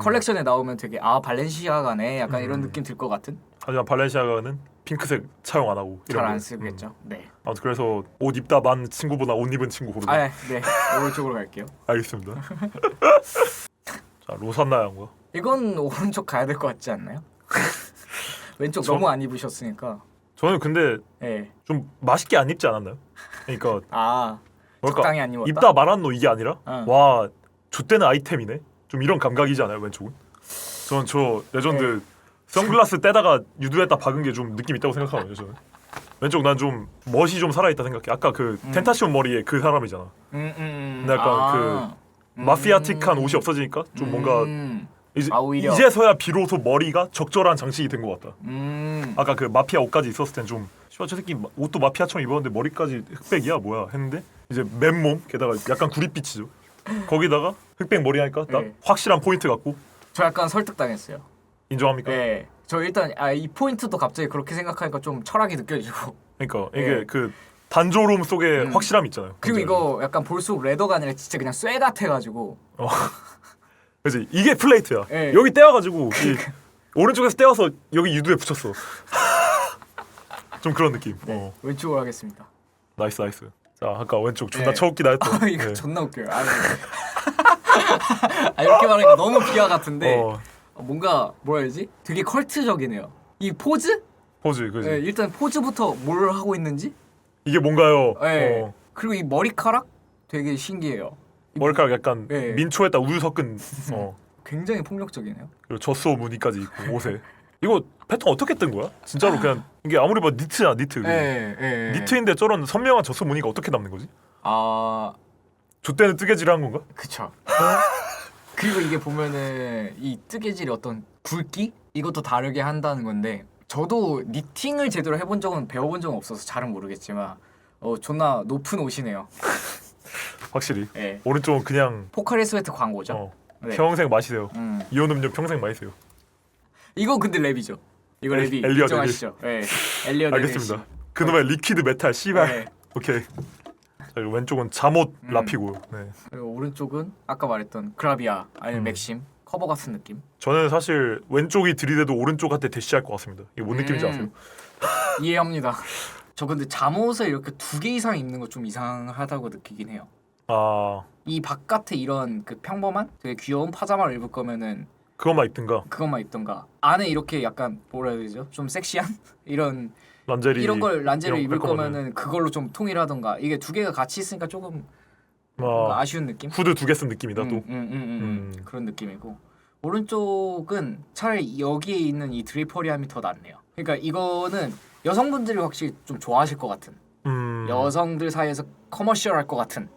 컬렉션에 나오면 되게 발렌시아가네 약간 이런 느낌 들 것 같은. 하지만 발렌시아가는 핑크색 차용 안 하고 잘 안 쓰겠죠. 네. 아무튼 그래서 옷 입다 만 친구보다 옷 입은 친구 고르자. 네. 오른쪽으로 갈게요. 알겠습니다. 자, 로산나 양과. 이건 오른쪽 가야 될 것 같지 않나요? 왼쪽 너무 안 입으셨으니까. 저는 근데 좀 맛있게 안 입지 않았나요? 그러니까 적당히 안 입었다. 입다 말한 노 이게 아니라 와 좆되는 아이템이네. 좀 이런 감각이지 않아요 왼쪽은? 저는 저 레전드 선글라스 떼다가 유두에다 박은 게 좀 느낌 있다고 생각하거든요 저는. 왼쪽 난 좀 멋이 좀 살아있다 생각해. 아까 그 텐타시온 머리에 그 사람이잖아. 근데 약간 그 마피아틱한 옷이 없어지니까 좀 뭔가 이제서야 비로소 머리가 적절한 장식이 된 것 같다. 아까 그 마피아 옷까지 있었을 땐 좀 저 새끼 옷도 마피아처럼 입었는데 머리까지 흑백이야 뭐야 했는데 이제 맨몸 게다가 약간 구릿빛이죠. 거기다가 흑백 머리 하니까 딱 확실한 포인트 같고. 저 약간 설득당했어요. 인정합니까? 네. 저 일단 이 포인트도 갑자기 그렇게 생각하니까 좀 철학이 느껴지고. 그러니까 이게 그 단조로움 속에 확실함 있잖아요. 그리고 이거 약간 볼수록 레더가 아니라 진짜 그냥 쇠 같아가지고. 그렇지 이게 플레이트야. 여기 떼어가지고 이 오른쪽에서 떼어서 여기 유두에 붙였어. 좀 그런 느낌. 왼쪽으로 하겠습니다. 나이스. 자 아까 왼쪽 존나 처웃기다 했던. 이거 존나 웃겨요. 이렇게 말하니까 너무 비하 같은데 뭔가 뭐라 해야지? 되게 컬트적이네요. 이 포즈? 그지. 일단 포즈부터 뭘 하고 있는지? 이게 뭔가요? 그리고 이 머리카락 되게 신기해요. 머리카락 약간 민초에다 우유 섞은. 굉장히 폭력적이네요. 그리고 젖소 무늬까지 있고 옷에. 이거 패턴 어떻게 뜬 거야? 진짜로 그냥 이게 아무리 봐도 니트야 니트. 니트인데 저런 선명한 젖소 무늬가 어떻게 남는 거지? 좆대는 뜨개질을 한 건가? 그쵸. 그리고 이게 보면은 이 뜨개질이 어떤 굵기? 이것도 다르게 한다는 건데 저도 니팅을 제대로 해본 적은 배워본 적은 없어서 잘은 모르겠지만 존나 높은 옷이네요. 확실히. 오른쪽은 그냥 포카리 스웨트 광고죠. 평생 마시세요. 이온 음료 평생 마시세요. 이거 근데 랩이죠. 이거 랩이 엘리엇 인정하시죠? 엘리엇. 알겠습니다. 그놈의 리퀴드 메탈 씨발. 오케이. 자, 왼쪽은 잠옷 라피고요. 그리고 오른쪽은 아까 말했던 그라비아 아니면 맥심 커버 같은 느낌. 저는 사실 왼쪽이 들이대도 오른쪽한테 대시할 것 같습니다. 이게 뭔 느낌인지 아세요? 이해합니다. 저 근데 잠옷을 이렇게 2개 이상 입는 거 좀 이상하다고 느끼긴 해요. 이 바깥에 이런 그 평범한 되게 귀여운 파자마를 입을 거면은 그것만 입든가 안에 이렇게 약간 뭐라 해야 되죠? 좀 섹시한 이런 란제리 이런 걸 란제를 입을 거면은 그걸로 좀 통일하던가. 이게 2개가 같이 있으니까 조금 아쉬운 느낌? 후드 2개 쓴 느낌이다 또. 그런 느낌이고 오른쪽은 차라리 여기에 있는 이 드리퍼리함이 더 낫네요. 그러니까 이거는 여성분들이 확실히 좀 좋아하실 것 같은 여성들 사이에서 커머셜할 것 같은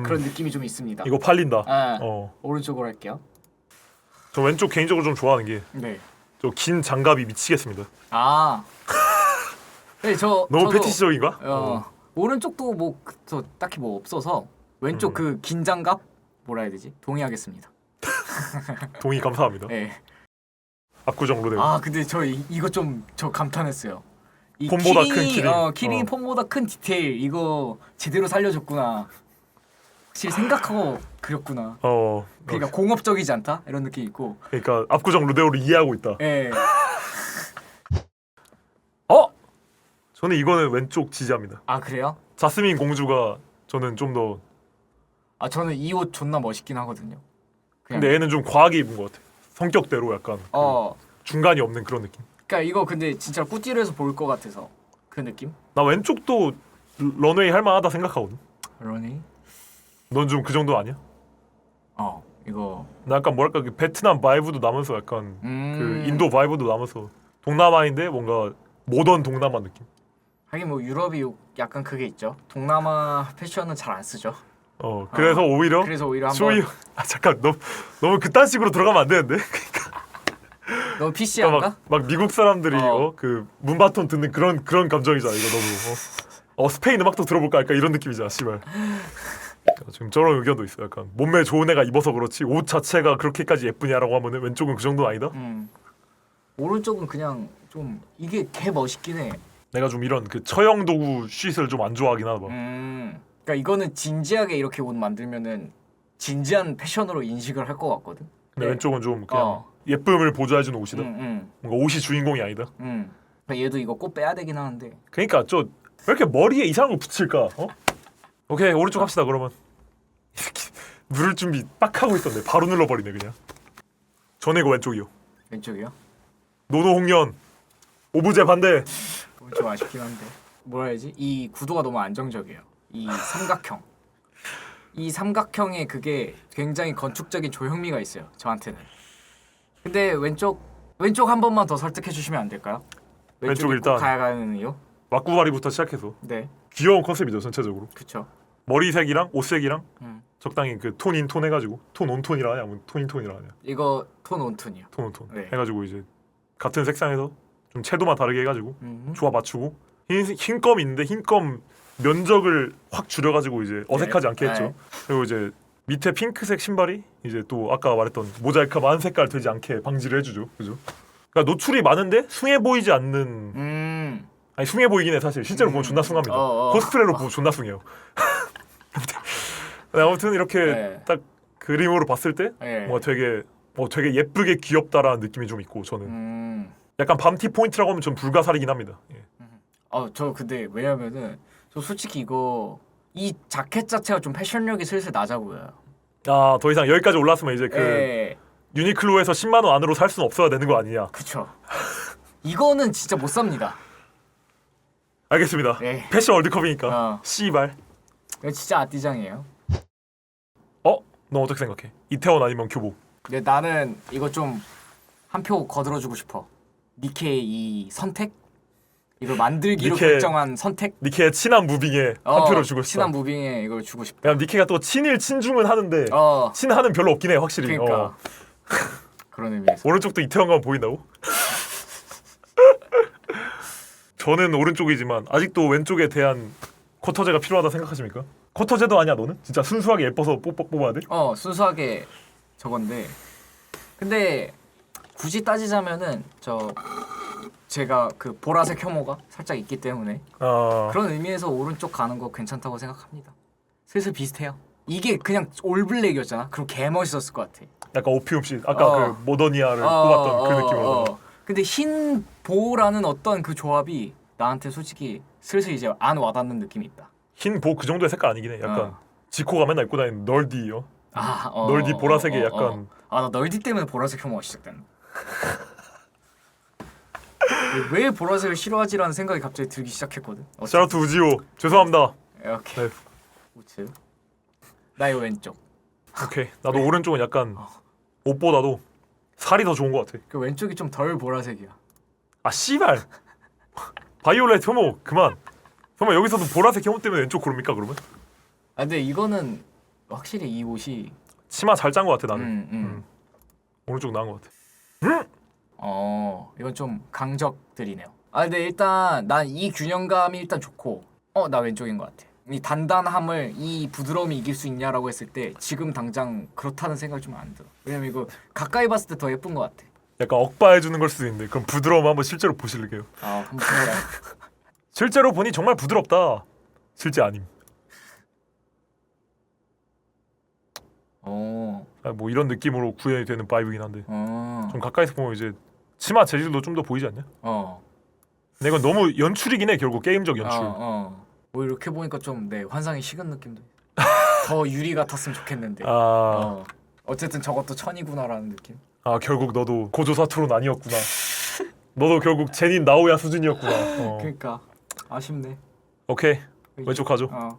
그런 느낌이 좀 있습니다. 이거 팔린다. 오른쪽으로 할게요. 저 왼쪽 개인적으로 좀 좋아하는 게 저 긴 장갑이 미치겠습니다. 너무 패티시적인가? 오른쪽도 뭐 딱히 뭐 없어서 왼쪽 그 긴 장갑 뭐라 해야 되지? 동의하겠습니다. 동의 감사합니다. 압구정 로데오. 근데 저 이거 좀 저 감탄했어요. 이 폼보다 큰 키링. 키링이 폼보다 큰 디테일 이거 제대로 살려줬구나. 확실히 생각하고 그렸구나. 그러니까 공업적이지 않다 이런 느낌 있고. 그러니까 압구정 로데오를 이해하고 있다. 저는 이거는 왼쪽 지지합니다. 그래요? 자스민 공주가 저는 좀 더. 저는 이 옷 존나 멋있긴 하거든요. 근데 얘는 좀 과하게 입은 것 같아. 성격대로 약간 중간이 없는 그런 느낌. 그러니까 이거 근데 진짜 꾸띠로에서 볼 것 같아서 그 느낌? 나 왼쪽도 런웨이 할 만하다 생각하거든. 런웨이? 넌 좀 그 정도 아니야? 이거 나 약간 뭐랄까 그 베트남 바이브도 나면서 약간 그 인도 바이브도 나면서 동남아인데 뭔가 모던 동남아 느낌. 하긴 뭐 유럽이 약간 그게 있죠. 동남아 패션은 잘 안 쓰죠. 그래서 오히려 한번 잠깐 너무 그딴 식으로 들어가면 안 되는데. 너 PC 안 가? 막 미국 사람들이 그 문바톤 듣는 그런 감정이잖아 이거 너무. 스페인 음악도 들어볼까 약간 이런 느낌이잖아 씨발. 지금 저런 의견도 있어. 약간 몸매 좋은 애가 입어서 그렇지 옷 자체가 그렇게까지 예쁘냐라고 하면은 왼쪽은 그 정도는 아니다. 오른쪽은 그냥 좀 이게 개 멋있긴 해. 내가 좀 이런 그 처형 도구 쉿을 좀 안 좋아하긴 하다. 그러니까 이거는 진지하게 이렇게 옷 만들면은 진지한 패션으로 인식을 할 것 같거든. 근데 왼쪽은 좀 그냥 예쁨을 보조해주는 옷이다. 뭔가 옷이 주인공이 아니다. 그러니까 얘도 이거 꼭 빼야 되긴 하는데. 그러니까 왜 이렇게 머리에 이상한 걸 붙일까? 오케이 오른쪽 합시다 그러면. 누를 준비 딱 하고 있었네. 바로 눌러버리네 그냥. 전에고 왼쪽이요. 왼쪽이요? 노노홍련 오브제 반대. 좀 아쉽긴 한데 뭐라 해야지? 이 구도가 너무 안정적이에요. 이 삼각형. 이 삼각형에 그게 굉장히 건축적인 조형미가 있어요. 저한테는. 근데 왼쪽 한 번만 더 설득해 주시면 안 될까요? 왼쪽 꼭 일단 가야 가는 이유? 왁구바리부터 시작해서 네. 귀여운 컨셉이죠 전체적으로. 그쵸. 머리색이랑 옷색이랑 적당히 그 톤인 톤 해가지고 톤 온톤이라 하냐 뭐 톤인 톤이라 하냐. 이거 톤 온톤이요. 톤 온톤 네. 해가지고 이제 같은 색상에서 좀 채도만 다르게 해가지고 조합 맞추고 흰검 있는데 흰검 면적을 확 줄여가지고 이제 어색하지 않게 했죠. 그리고 이제 밑에 핑크색 신발이 이제 또 아까 말했던 모자이크 만 색깔 되지 않게 방지를 해주죠. 그죠? 그러니까 노출이 많은데 숭해 보이지 않는 아니 숭해 보이긴 해 사실 실제로 보면 존나 숭합니다. 코스프레로 보면 존나 숭해요. 아무튼 이렇게 딱 그림으로 봤을 때 뭔가 되게 예쁘게 귀엽다라는 느낌이 좀 있고 저는 약간 밤티 포인트라고 하면 좀 불가사리긴 합니다. 예. 저 근데 왜냐면은 저 솔직히 이 자켓 자체가 좀 패션력이 슬슬 낮아 보여요. 더 이상 여기까지 올랐으면 이제 그 유니클로에서 10만 원 안으로 살 수는 없어야 되는 거 아니냐. 그쵸. 이거는 진짜 못 삽니다. 알겠습니다. 패션 월드컵이니까. 씨발. 이거 진짜 아띠장이에요. 너 어떻게 생각해? 이태원 아니면 교보? 근데 나는 이거 좀 한 표 거들어주고 싶어. 니케의 이 선택? 이걸 만들기로 결정한 선택? 니케의 친한 무빙에 한 표를 주고 싶다. 친한 무빙에 이걸 주고 싶다. 왜냐면 니케가 또 친일 친중은 하는데 친한은 별로 없긴 해 확실히. 그러니까 그런 의미에서 오른쪽도 이태원 가면 보인다고? 저는 오른쪽이지만 아직도 왼쪽에 대한 쿼터제가 필요하다 생각하십니까? 쿼터제도 아니야 너는? 진짜 순수하게 예뻐서 뽑아야 돼? 순수하게 저건데 근데 굳이 따지자면은 제가 그 보라색 혐오가 살짝 있기 때문에 그런 의미에서 오른쪽 가는 거 괜찮다고 생각합니다. 슬슬 비슷해요. 이게 그냥 올블랙이었잖아. 그럼 개 멋있었을 것 같아. 약간 오피움씨 아까 그 모더니아를 뽑았던 그 느낌으로. 근데 흰 보라는 어떤 그 조합이 나한테 솔직히 슬슬 이제 안 와닿는 느낌이 있다. 흰 보 그 정도의 색깔 아니긴 해. 약간 지코가 맨날 입고 다니는 널디요. 널디 보라색에 약간 나 널디 때문에 보라색 혐오가 시작된다. 왜 보라색을 싫어하지라는 생각이 갑자기 들기 시작했거든. 샤우트 우지호 죄송합니다. 오케이. 우측. 나의 왼쪽. 오케이. 나도 오른쪽은 약간 옷보다도 살이 더 좋은 것 같아. 그 왼쪽이 좀 덜 보라색이야. 씨발. 바이올렛 혐오 그만. 설마 여기서도 보라색 혐오 때문에 왼쪽 고릅니까 그러면? 근데 이거는 확실히 이 옷이 치마 잘 짠 것 같아 나는. 오른쪽 나은 것 같아. 이건 좀 강적들이네요. 근데 일단 난 이 균형감이 일단 좋고 나 왼쪽인 것 같아. 이 단단함을 이 부드러움이 이길 수 있냐라고 했을 때 지금 당장 그렇다는 생각이 좀 안 들어. 왜냐면 이거 가까이 봤을 때 더 예쁜 것 같아. 약간 억바해주는 걸 수도 있는데 그럼 부드러움 한번 실제로 보실게요. 한번 보자. 실제로 보니 정말 부드럽다. 실제 아님. 뭐 이런 느낌으로 구현이 되는 바이브긴 한데 좀 가까이서 보면 이제 치마 재질도 좀 더 보이지 않냐? 근데 이건 너무 연출이긴 해 결국 게임적 연출. 뭐 이렇게 보니까 좀 환상이 식은 느낌도. 더 유리 같았으면 좋겠는데. 어쨌든 저것도 천이구나라는 느낌. 결국 너도 고조사토론 아니었구나. 너도 결국 제닌 나오야 수준이었구나. 그러니까 아쉽네. 오케이 왼쪽 가죠.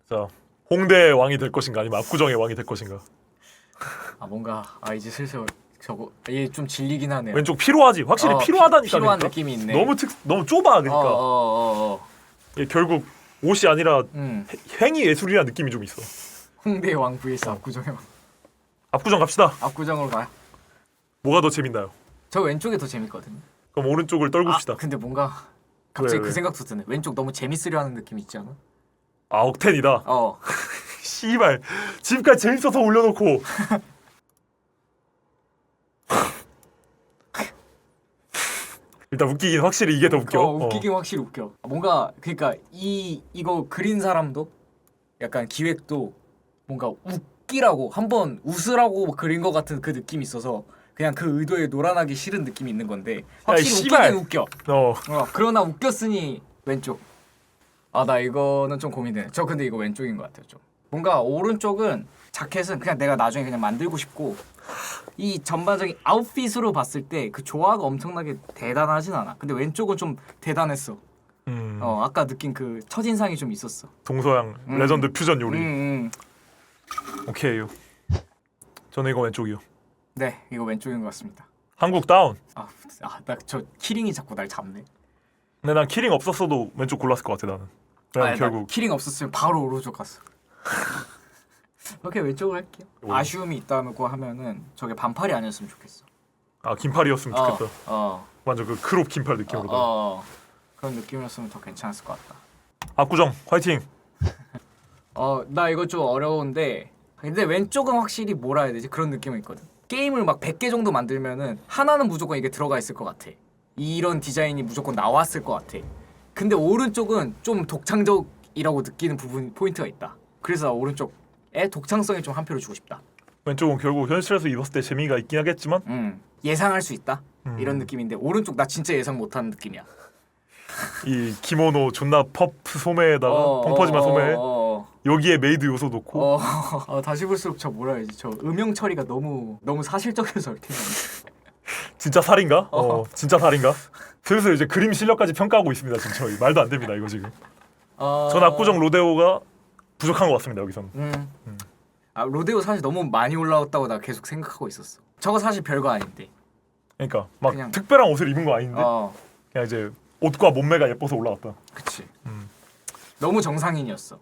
자 홍대의 왕이 될 것인가 아니면 압구정의 왕이 될 것인가. 뭔가 이제 슬슬 저거 얘 좀 질리긴 하네요. 왼쪽 피로하지. 확실히 피로하다니까. 피로한 그러니까. 느낌이 있네. 너무 좁아 그러니까. 얘 결국 옷이 아니라 행위 예술이라는 느낌이 좀 있어. 홍대의 왕 vs 압구정의 왕. 압구정 갑시다. 압구정으로 가요. 뭐가 더 재밌나요? 저 왼쪽이 더 재밌거든요. 그럼 오른쪽을 떨굽시다. 근데 뭔가 갑자기 왜? 그 생각도 드네. 왼쪽 너무 재밌으려 하는 느낌 있지 않아? 아 억텐이다. 어. 씨발 지금까지 재밌어서 올려놓고. 일단 웃기긴 확실히 이게 더 웃겨. 웃기긴 확실히 웃겨. 뭔가 그러니까 이거 그린 사람도 약간 기획도 뭔가 웃기라고 한번 웃으라고 그린 것 같은 그 느낌이 있어서 그냥 그 의도에 놀아나기 싫은 느낌이 있는 건데 확실히 씨발. 웃기긴 웃겨. 어. 그러나 웃겼으니 왼쪽. 나 이거는 좀 고민되네. 저 근데 이거 왼쪽인 것 같아요. 좀 뭔가 오른쪽은 자켓은 그냥 내가 나중에 그냥 만들고 싶고 이 전반적인 아웃핏으로 봤을 때 그 조화가 엄청나게 대단하진 않아. 근데 왼쪽은 좀 대단했어. 아까 느낀 그 첫인상이 좀 있었어. 동서양 레전드 퓨전 요리. 오케이요. 저는 이거 왼쪽이요. 네, 이거 왼쪽인 것 같습니다. 한국 다운. 나 저 키링이 자꾸 날 잡네. 근데 난 키링 없었어도 왼쪽 골랐을 것 같아 나는. 아니, 결국 키링 없었으면 바로 오른쪽 갔어. 오케이, 왼쪽을 할게요. 아쉬움이 있다고 하면은 저게 반팔이 아니었으면 좋겠어. 긴팔이었으면 좋겠다. 완전 그 크롭 긴팔 느낌으로. 그런 느낌이었으면 더 괜찮았을 것 같다. 압구정 화이팅. 나 이거 좀 어려운데 근데 왼쪽은 확실히 뭐라 해야 되지? 그런 느낌은 있거든. 게임을 막 100개 정도 만들면은 하나는 무조건 이게 들어가 있을 것 같아. 이런 디자인이 무조건 나왔을 것 같아. 근데 오른쪽은 좀 독창적이라고 느끼는 포인트가 있다. 그래서 나 오른쪽에 독창성에 좀 한 표를 주고 싶다. 왼쪽은 결국 현실에서 입었을 때 재미가 있긴 하겠지만 예상할 수 있다. 이런 느낌인데 오른쪽 나 진짜 예상 못하는 느낌이야. 이 기모노 존나 퍼프 소매에다가 펑퍼짐한 소매에 여기에 메이드 요소 넣고 다시 볼수록 저 뭐라 해야지? 저 음영 처리가 너무 사실적이어서 이렇게 진짜 살인가? 진짜 살인가? 슬슬 이제 그림 실력까지 평가하고 있습니다 지금 저희. 말도 안 됩니다 이거 지금. 전 압구정 로데오가 부족한 것 같습니다 여기서는. 로데오 사실 너무 많이 올라왔다고 나 계속 생각하고 있었어. 저거 사실 별거 아닌데. 그러니까 막 그냥 특별한 옷을 입은 거 아닌데 그냥 이제 옷과 몸매가 예뻐서 올라왔다. 그치. 너무 정상인이었어.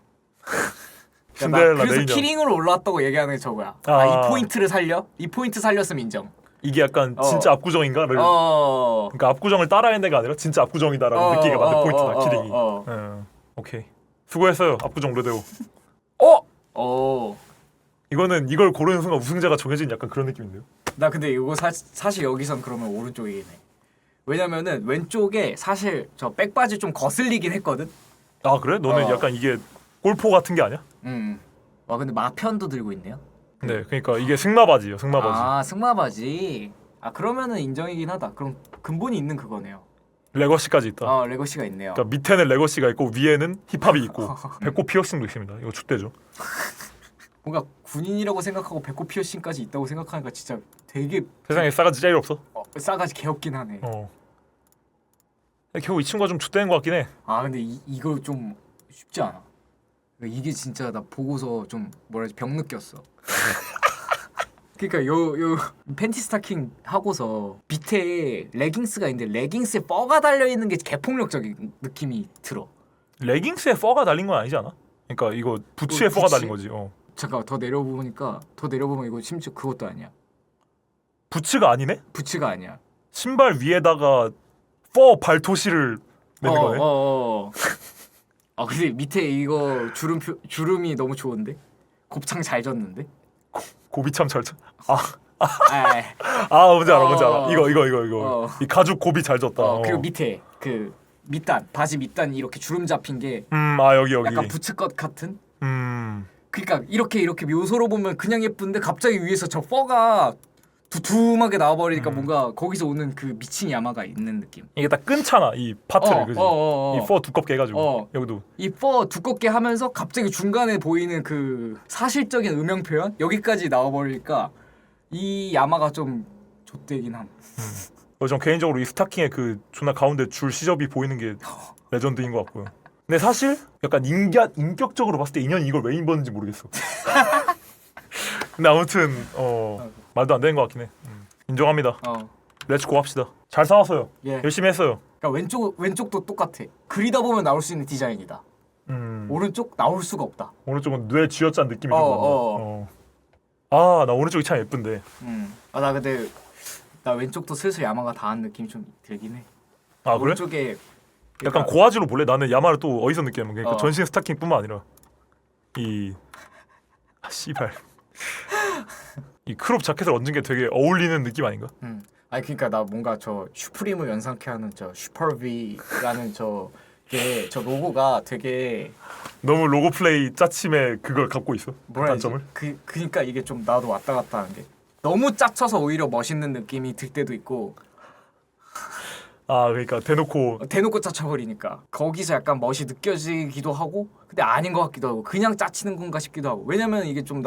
신데렐라 그래서 레이저. 키링으로 올라왔다고 얘기하는 게 저거야. 이 포인트를 살려? 이 포인트 살렸으면 인정. 이게 약간 진짜 압구정인가를 그러니까 압구정을 따라한 데가 아니라 진짜 압구정이다라고 느끼게 만든 포인트다 키링이. 오케이 수고했어요 압구정 로데오. 이거는 이걸 고르는 순간 우승자가 정해진 약간 그런 느낌인데요. 나 근데 이거 사실 여기선 그러면 오른쪽이긴 해. 왜냐면은 왼쪽에 사실 저 백바지 좀 거슬리긴 했거든. 아 그래? 너는 약간 이게 골포 같은 게 아니야? 근데 마편도 들고 있네요. 네, 그러니까 이게 승마바지예요, 승마바지. 승마바지. 그러면은 인정이긴 하다. 그럼 근본이 있는 그거네요. 레거시까지 있다. 레거시가 있네요. 그러니까 밑에는 레거시가 있고 위에는 힙합이 있고 배꼽 피어싱도 있습니다. 이거 좆대죠. 뭔가 군인이라고 생각하고 배꼽 피어싱까지 있다고 생각하니까 진짜 되게 세상에 싸가지 제일 없어. 싸가지 개없긴 하네. 결국 이 친구가 좀 좆대는 것 같긴 해. 근데 이거 좀 쉽지 않아. 이게 진짜 나 보고서 좀 뭐라 해야지 병 느꼈어. 그러니까 요 팬티 스타킹 하고서 밑에 레깅스가 있는데 레깅스에 뻐가 달려 있는 게 개폭력적인 느낌이 들어. 레깅스에 뻐가 달린 건 아니지 않아? 그러니까 이거 부츠에 뻐가 달린 거지. 잠깐 더 내려보면 이거 심지어 그것도 아니야. 부츠가 아니네? 부츠가 아니야. 신발 위에다가 뻐 발토시를 내는 거네. 근데 밑에 이거 주름이 너무 좋은데? 곱창 잘 졌는데? 고비참 잘 졌. 뭔지 알아. 이거. 이 가죽 고비 잘 졌다. 그리고 밑에 그 밑단 바지 밑단 이렇게 주름 잡힌 게 여기. 약간 부츠 것 같은? 그러니까 이렇게 묘소로 보면 그냥 예쁜데 갑자기 위에서 저 뻐가 두툼하게 나와버리니까 뭔가 거기서 오는 그 미친 야마가 있는 느낌. 이게 딱 끊잖아 이 파트를. 그지? 이 뻐 두껍게 해가지고 여기도 이 뻐 두껍게 하면서 갑자기 중간에 보이는 그 사실적인 음영 표현 여기까지 나와버리니까 이 야마가 좀 좆되긴 함. 전 개인적으로 이 스타킹의 그 존나 가운데 줄 시접이 보이는 게 레전드인 것 같고요. 근데 사실 약간 인격적으로 봤을 때 인연이 이걸 왜 입었는지 모르겠어. 근데 아무튼 말도 안 되는 것 같긴 해. 인정합니다. 렛츠고 합시다. 잘 사왔어요. 열심히 했어요. 그러니까 왼쪽도 똑같아. 그리다 보면 나올 수 있는 디자인이다. 오른쪽 나올 수가 없다. 오른쪽은 뇌 쥐어짠 느낌이 좀 난다. 나 오른쪽이 참 예쁜데. 나 근데 나 왼쪽도 슬슬 야마가 다 한 느낌 좀 들긴 해. 아 그래? 오른쪽에 약간 고화질로 볼래? 나는 야마를 또 어디서 느끼냐면 그러니까 어. 전신 스타킹뿐만 아니라 이 씨발 이 크롭 자켓을 얹은 게 되게 어울리는 느낌 아닌가? 아니 그러니까 나 뭔가 저 슈프림을 연상케 하는 저 슈퍼비라는 저 로고가 되게 너무 로고 플레이 짜침에 그걸 갖고 있어. 뭐라 해야지? 단점을. 그니까 이게 좀 나도 왔다 갔다 하는 게 너무 짜쳐서 오히려 멋있는 느낌이 들 때도 있고 아 그러니까 대놓고 짜쳐버리니까 거기서 약간 멋이 느껴지기도 하고 근데 아닌 것 같기도 하고 그냥 짜치는 건가 싶기도 하고 왜냐면 이게 좀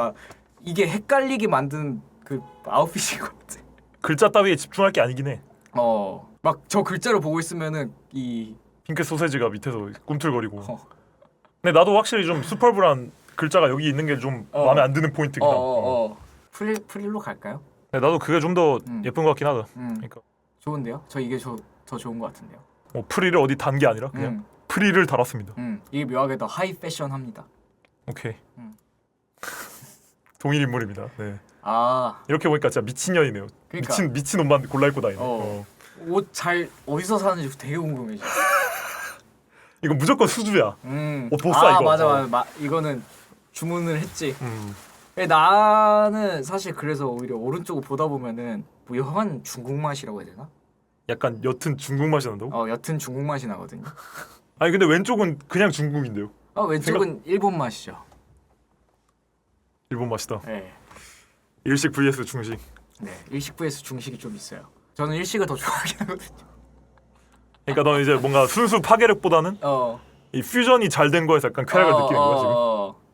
이게 헷갈리게 만든 그 아웃핏인 것 같아. 글자 따위에 집중할 게 아니긴 해. 막 저 글자를 보고 있으면은 이 핑크 소세지가 밑에서 꿈틀거리고. 근데 나도 확실히 좀 슈퍼브란 글자가 여기 있는 게 좀 마음에 안 드는 포인트긴 하다. 프릴로 갈까요? 근데 나도 그게 좀 더 예쁜 것 같긴 하다. 그러니까 좋은데요? 저 이게 더 좋은 것 같은데요. 뭐 프릴을 어디 단 게 아니라 그냥 프릴을 달았습니다. 이게 묘하게 더 하이 패션합니다. 오케이. 동일 인물입니다. 네. 아 이렇게 보니까 진짜 미친년이네요. 그러니까. 미친 옷만 골라 입고 다니네. 옷 잘 어디서 사는지 되게 궁금해. 이거 무조건 수주야. 옷 못 사 아 이거. 맞아. 이거는 주문을 했지. 나는 사실 그래서 오히려 오른쪽을 보다 보면은 묘한 중국 맛이라고 해야 되나? 약간 옅은 중국 맛이 난다고? 옅은 중국 맛이 나거든요. 아니 근데 왼쪽은 그냥 중국인데요. 왼쪽은 일본 맛이죠. 일본 맛이다. 네. 일식 vs 중식. 네. 일식 vs 중식이 좀 있어요. 저는 일식을 더 좋아하긴 하거든요. 그러니까 너는 이제 뭔가 순수 파괴력보다는 이 퓨전이 잘 된 거에서 약간 쾌락을 느끼는 거야 지금.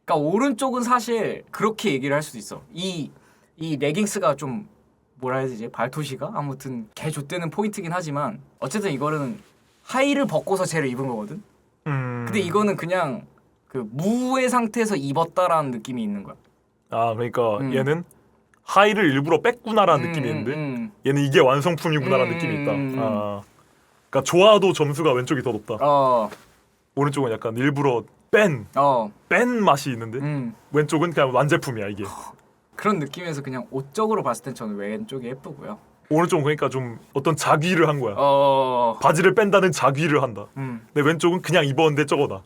그러니까 오른쪽은 사실 그렇게 얘기를 할 수도 있어. 이 레깅스가 좀 뭐라 해야 되지? 발토시가 아무튼 개 좆되는 포인트긴 하지만 어쨌든 이거는 하의를 벗고서 쟤를 입은 거거든. 근데 이거는 그냥 그 무의 상태에서 입었다라는 느낌이 있는 거야. 아 그러니까 얘는 하의를 일부러 뺐구나라는 느낌이 있는데 얘는 이게 완성품이구나라는 느낌이 있다. 아 그러니까 좋아도 점수가 왼쪽이 더 높다. 오른쪽은 약간 일부러 뺀 맛이 있는데 왼쪽은 그냥 완제품이야 이게. 그런 느낌에서 그냥 옷적으로 봤을 땐 저는 왼쪽이 예쁘고요. 오른쪽은 그러니까 좀 어떤 자귀를 한 거야. 바지를 뺀다는 자귀를 한다. 근데 왼쪽은 그냥 입었는데 저거다.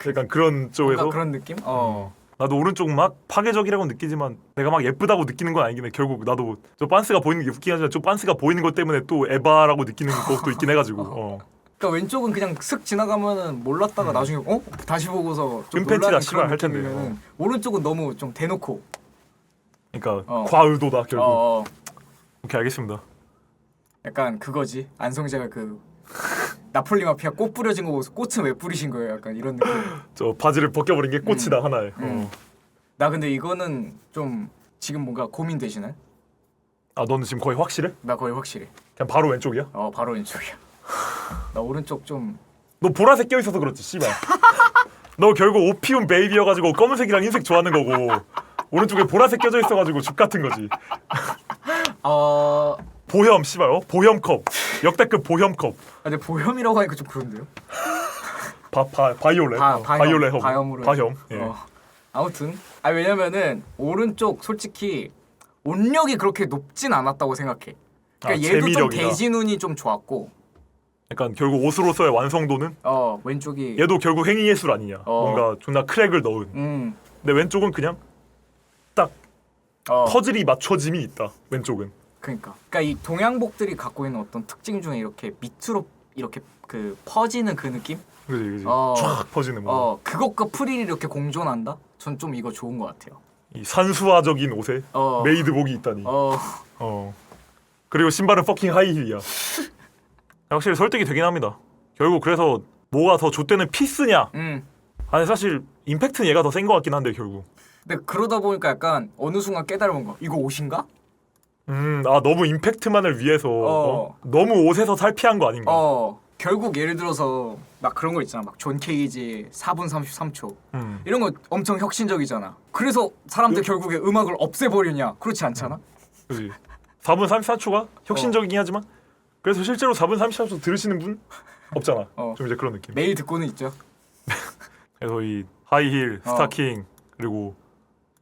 약간 그런 쪽에서 그런 느낌? 나도 오른쪽 막 파괴적이라고 느끼지만 내가 막 예쁘다고 느끼는 건 아니긴 해. 결국 나도 저 빤스가 보이는 게 웃긴 하지만 저 빤스가 보이는 것 때문에 또 에바라고 느끼는 것도 있긴 해가지고. 그러니까 왼쪽은 그냥 슥 지나가면은 몰랐다가 나중에 다시 보고서 좀 끈팬티다 놀라는 씨발 그런 할 텐데. 느낌이면은 오른쪽은 너무 좀 대놓고. 그러니까 과의도다 결국. 오케이 알겠습니다. 약간 그거지. 안성재가 그 나폴리 마피아 꽃 뿌려진 거 보고서 꽃은 왜 뿌리신 거예요? 약간 이런 느낌. 저 바지를 벗겨버린 게 꽃이다 하나에. 나 근데 이거는 좀 지금 뭔가 고민되시나요? 아 너는 지금 거의 확실해? 나 거의 확실해. 그냥 바로 왼쪽이야? 바로 왼쪽이야. 나 오른쪽 좀. 너 보라색 껴있어서 그렇지 씨발. 너 결국 오피움 베이비여가지고 검은색이랑 흰색 좋아하는 거고 오른쪽에 보라색 껴져 있어가지고 죽 같은 거지. 보혐 씨발 보혐컵 역대급 보혐컵. 근데 보혐이라고 하니까 좀 그런데요? 바이올렛 바이올렛 바혐으로 바혐. 예. 아무튼 왜냐면은 오른쪽 솔직히 온력이 그렇게 높진 않았다고 생각해. 그러니까 얘도 좀 재미력이다. 대진운이 좀 좋았고. 약간 결국 옷으로서의 완성도는 왼쪽이 얘도 결국 행위예술 아니냐. 뭔가 존나 크랙을 넣은. 근데 왼쪽은 그냥 딱 퍼즐이 맞춰짐이 있다. 왼쪽은. 그러니까 이 동양복들이 갖고 있는 어떤 특징 중에 이렇게 밑으로 이렇게 그 퍼지는 그 느낌? 그지 쫙 퍼지는 거. 그것과 프릴이 이렇게 공존한다? 전 좀 이거 좋은 것 같아요. 이 산수화적인 옷에 메이드복이 있다니. 그리고 신발은 퍼킹 하이힐이야. 확실히 설득이 되긴 합니다. 결국 그래서 뭐가 더 좆되는 피스냐? 아니 사실 임팩트는 얘가 더 센 것 같긴 한데 결국. 근데 그러다 보니까 약간 어느 순간 깨달은 거. 이거 옷인가? 너무 임팩트만을 위해서 너무 옷에서 탈피한 거 아닌가? 결국 예를 들어서 막 그런 거 있잖아. 막 존 케이지 4분 33초 이런 거 엄청 혁신적이잖아. 그래서 사람들 결국에 음악을 없애버리냐? 그렇지 않잖아? 그지. 4분 34초가 혁신적이긴 하지만 그래서 실제로 4분 34초 들으시는 분 없잖아. 좀 이제 그런 느낌. 매일 듣고는 있죠. 그래서 이 하이힐, 스타킹 그리고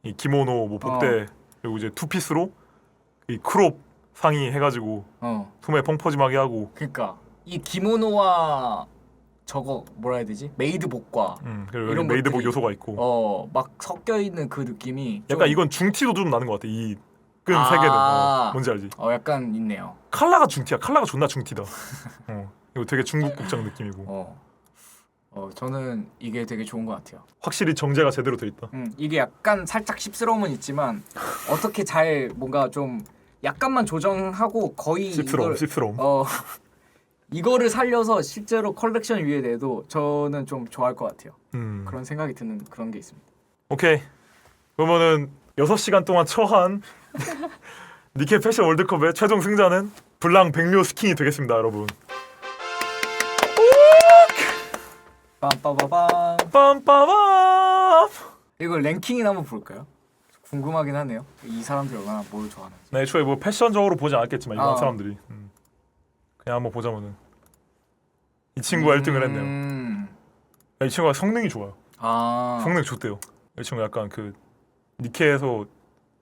이 기모노, 뭐 복대 그리고 이제 투피스로 이 크롭 상의 해가지고 소매 펑퍼짐하게 하고. 그러니까 이 기모노와 저거 뭐라 해야 되지? 메이드복과 그리고 이런 메이드복 것들이 요소가 있고. 막 섞여 있는 그 느낌이 약간 좀... 이건 중티도 좀 나는 것 같아. 이 끈 세 개는. 뭔지 알지? 약간 있네요. 칼라가 중티야. 칼라가 존나 중티다. 이거 되게 중국 복장 느낌이고. 저는 이게 되게 좋은 것 같아요. 확실히 정제가 제대로 돼 있다. 이게 약간 살짝 씹스러움은 있지만 어떻게 잘 뭔가 좀 약간만 조정하고 거의 씹스러움. 이거를 살려서 실제로 컬렉션 위에 내도 저는 좀 좋아할 것 같아요. 그런 생각이 드는 그런 게 있습니다. 오케이. 그러면은 6시간 동안 처한 니케 패션 월드컵의 최종 승자는 블랑 백묘 스킨이 되겠습니다, 여러분. 빰빠바밤. 빰빠밤. 이거 랭킹이나 한번 볼까요? 궁금하긴 하네요. 이 사람들이 얼마나 뭘 좋아하는지. 네, 애초에 뭐 패션적으로 보지 않았겠지만 일반 사람들이 그냥 한번 보자면은 이 친구가 1등을 했네요. 이 친구가 성능이 좋아요. 성능 좋대요. 이 친구 약간 그 니케에서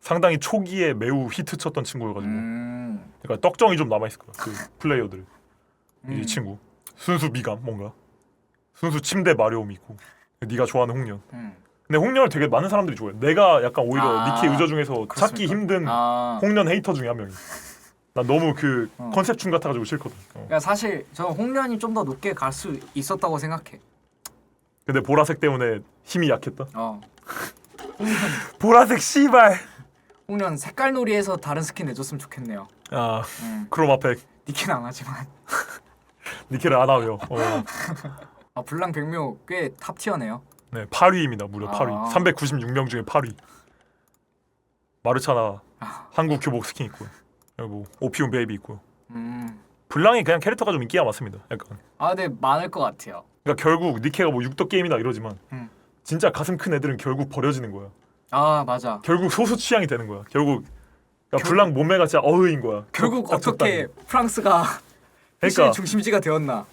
상당히 초기에 매우 히트쳤던 친구여가지고 약간 떡정이 좀 남아있을 거야. 그 플레이어들. 이 친구 순수 미감 뭔가 순수 침대 마려움이 있고 네가 좋아하는 홍련. 근데 홍련을 되게 많은 사람들이 좋아해. 내가 약간 오히려 니케 유저 중에서 그렇습니까? 찾기 힘든 홍련 헤이터 중에 한 명이. 난 너무 그 컨셉충 같아가지고 싫거든. 그러니까 사실 저 홍련이 좀 더 높게 갈 수 있었다고 생각해. 근데 보라색 때문에 힘이 약했다. 홍련, 보라색 씨발. 홍련 색깔놀이에서 다른 스킨 내줬으면 좋겠네요. 크로마팩. 니케는 안 하지만. 니케를 안 하고요. 블랑 백묘 꽤 탑티어네요. 네, 8위입니다. 무려 8위. 396명 중에 8위. 마르차나 한국 교복 스킨 있고요. 그리고 오피움 베이비 있고요. 블랑이 그냥 캐릭터가 좀 인기가 많습니다. 약간. 근데 많을 것 같아요. 그러니까 결국 니케가 뭐 육덕 게임이다 이러지만 진짜 가슴 큰 애들은 결국 버려지는 거야. 맞아. 결국 소수 취향이 되는 거야. 결국 그러니까 블랑 몸매가 진짜 어ህ인 거야. 결국 어떻게 프랑스가 패션의 중심지가 되었나?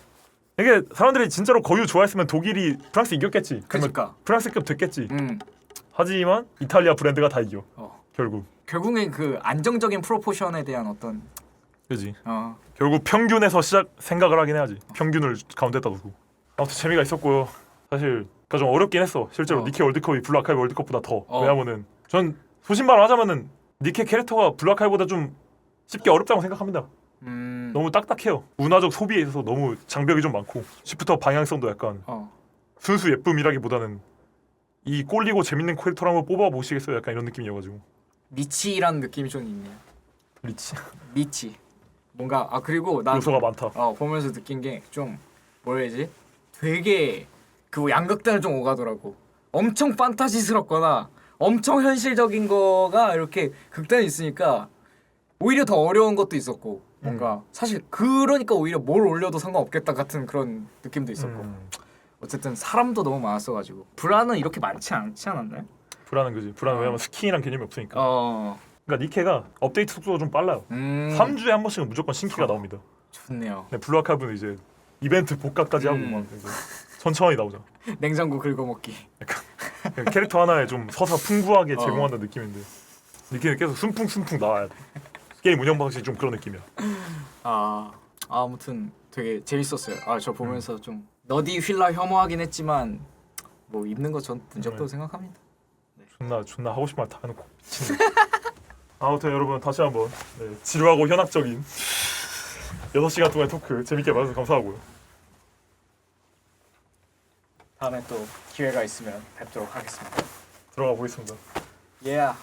이게 사람들이 진짜로 거유 좋아했으면 독일이 프랑스 이겼겠지. 그러니까 프랑스급 됐겠지. 하지만 이탈리아 브랜드가 다 이겨. 결국엔 그 안정적인 프로포션에 대한 어떤 그지. 결국 평균에서 생각을 하긴 해야지. 평균을 가운데다 두고. 아무튼 재미가 있었고요. 사실 그러니까 좀 어렵긴 했어. 실제로 니케 월드컵이 블루 아카이브 월드컵보다 더. 왜냐면은 전 소신발언 하자면은 니케 캐릭터가 블루 아카이브보다 좀 쉽게 어렵다고 생각합니다. 너무 딱딱해요. 문화적 소비에 있어서 너무 장벽이 좀 많고 시프터 방향성도 약간 순수 예쁨이라기보다는 이 꼴리고 재밌는 캐릭터를 한번 뽑아보시겠어요? 약간 이런 느낌이어가지고 미치라는 느낌이 좀 있네요. 미치 뭔가 그리고 난 요소가 많다. 보면서 느낀 게 좀 뭐라 해야지? 되게 그 양극단을 좀 오가더라고. 엄청 판타지스럽거나 엄청 현실적인 거가 이렇게 극단에 있으니까 오히려 더 어려운 것도 있었고 뭔가 사실 그러니까 오히려 뭘 올려도 상관없겠다 같은 그런 느낌도 있었고 어쨌든 사람도 너무 많았어가지고 브라는 이렇게 많지 않지 않았나요? 브라는 그지. 브라는 왜냐면 스킨이란 개념이 없으니까. 그러니까 니케가 업데이트 속도가 좀 빨라요. 3주에 한 번씩은 무조건 신키가 나옵니다. 좋네요. 근데 블루 아카이브는 이제 이벤트 복각까지 하고 막 천천히 나오죠. 냉장고 긁어먹기. 약간 캐릭터 하나에 좀 서사 풍부하게 제공한다는 느낌인데 니케는 계속 순풍순풍 나와야 돼. 게임 운영 방식이 좀 그런 느낌이야. 아무튼 되게 재밌었어요. 저 보면서 좀 너디 휠라 혐오하긴 했지만 뭐 입는 거 전 문제 없다고 생각합니다. 존나 하고 싶은 말 다 해놓고 미친. 아무튼 여러분 다시 한번 지루하고 현학적인 6시간 동안의 토크 재밌게 봐주셔서 감사하고요. 다음에 또 기회가 있으면 뵙도록 하겠습니다. 들어가 보겠습니다. Yeah.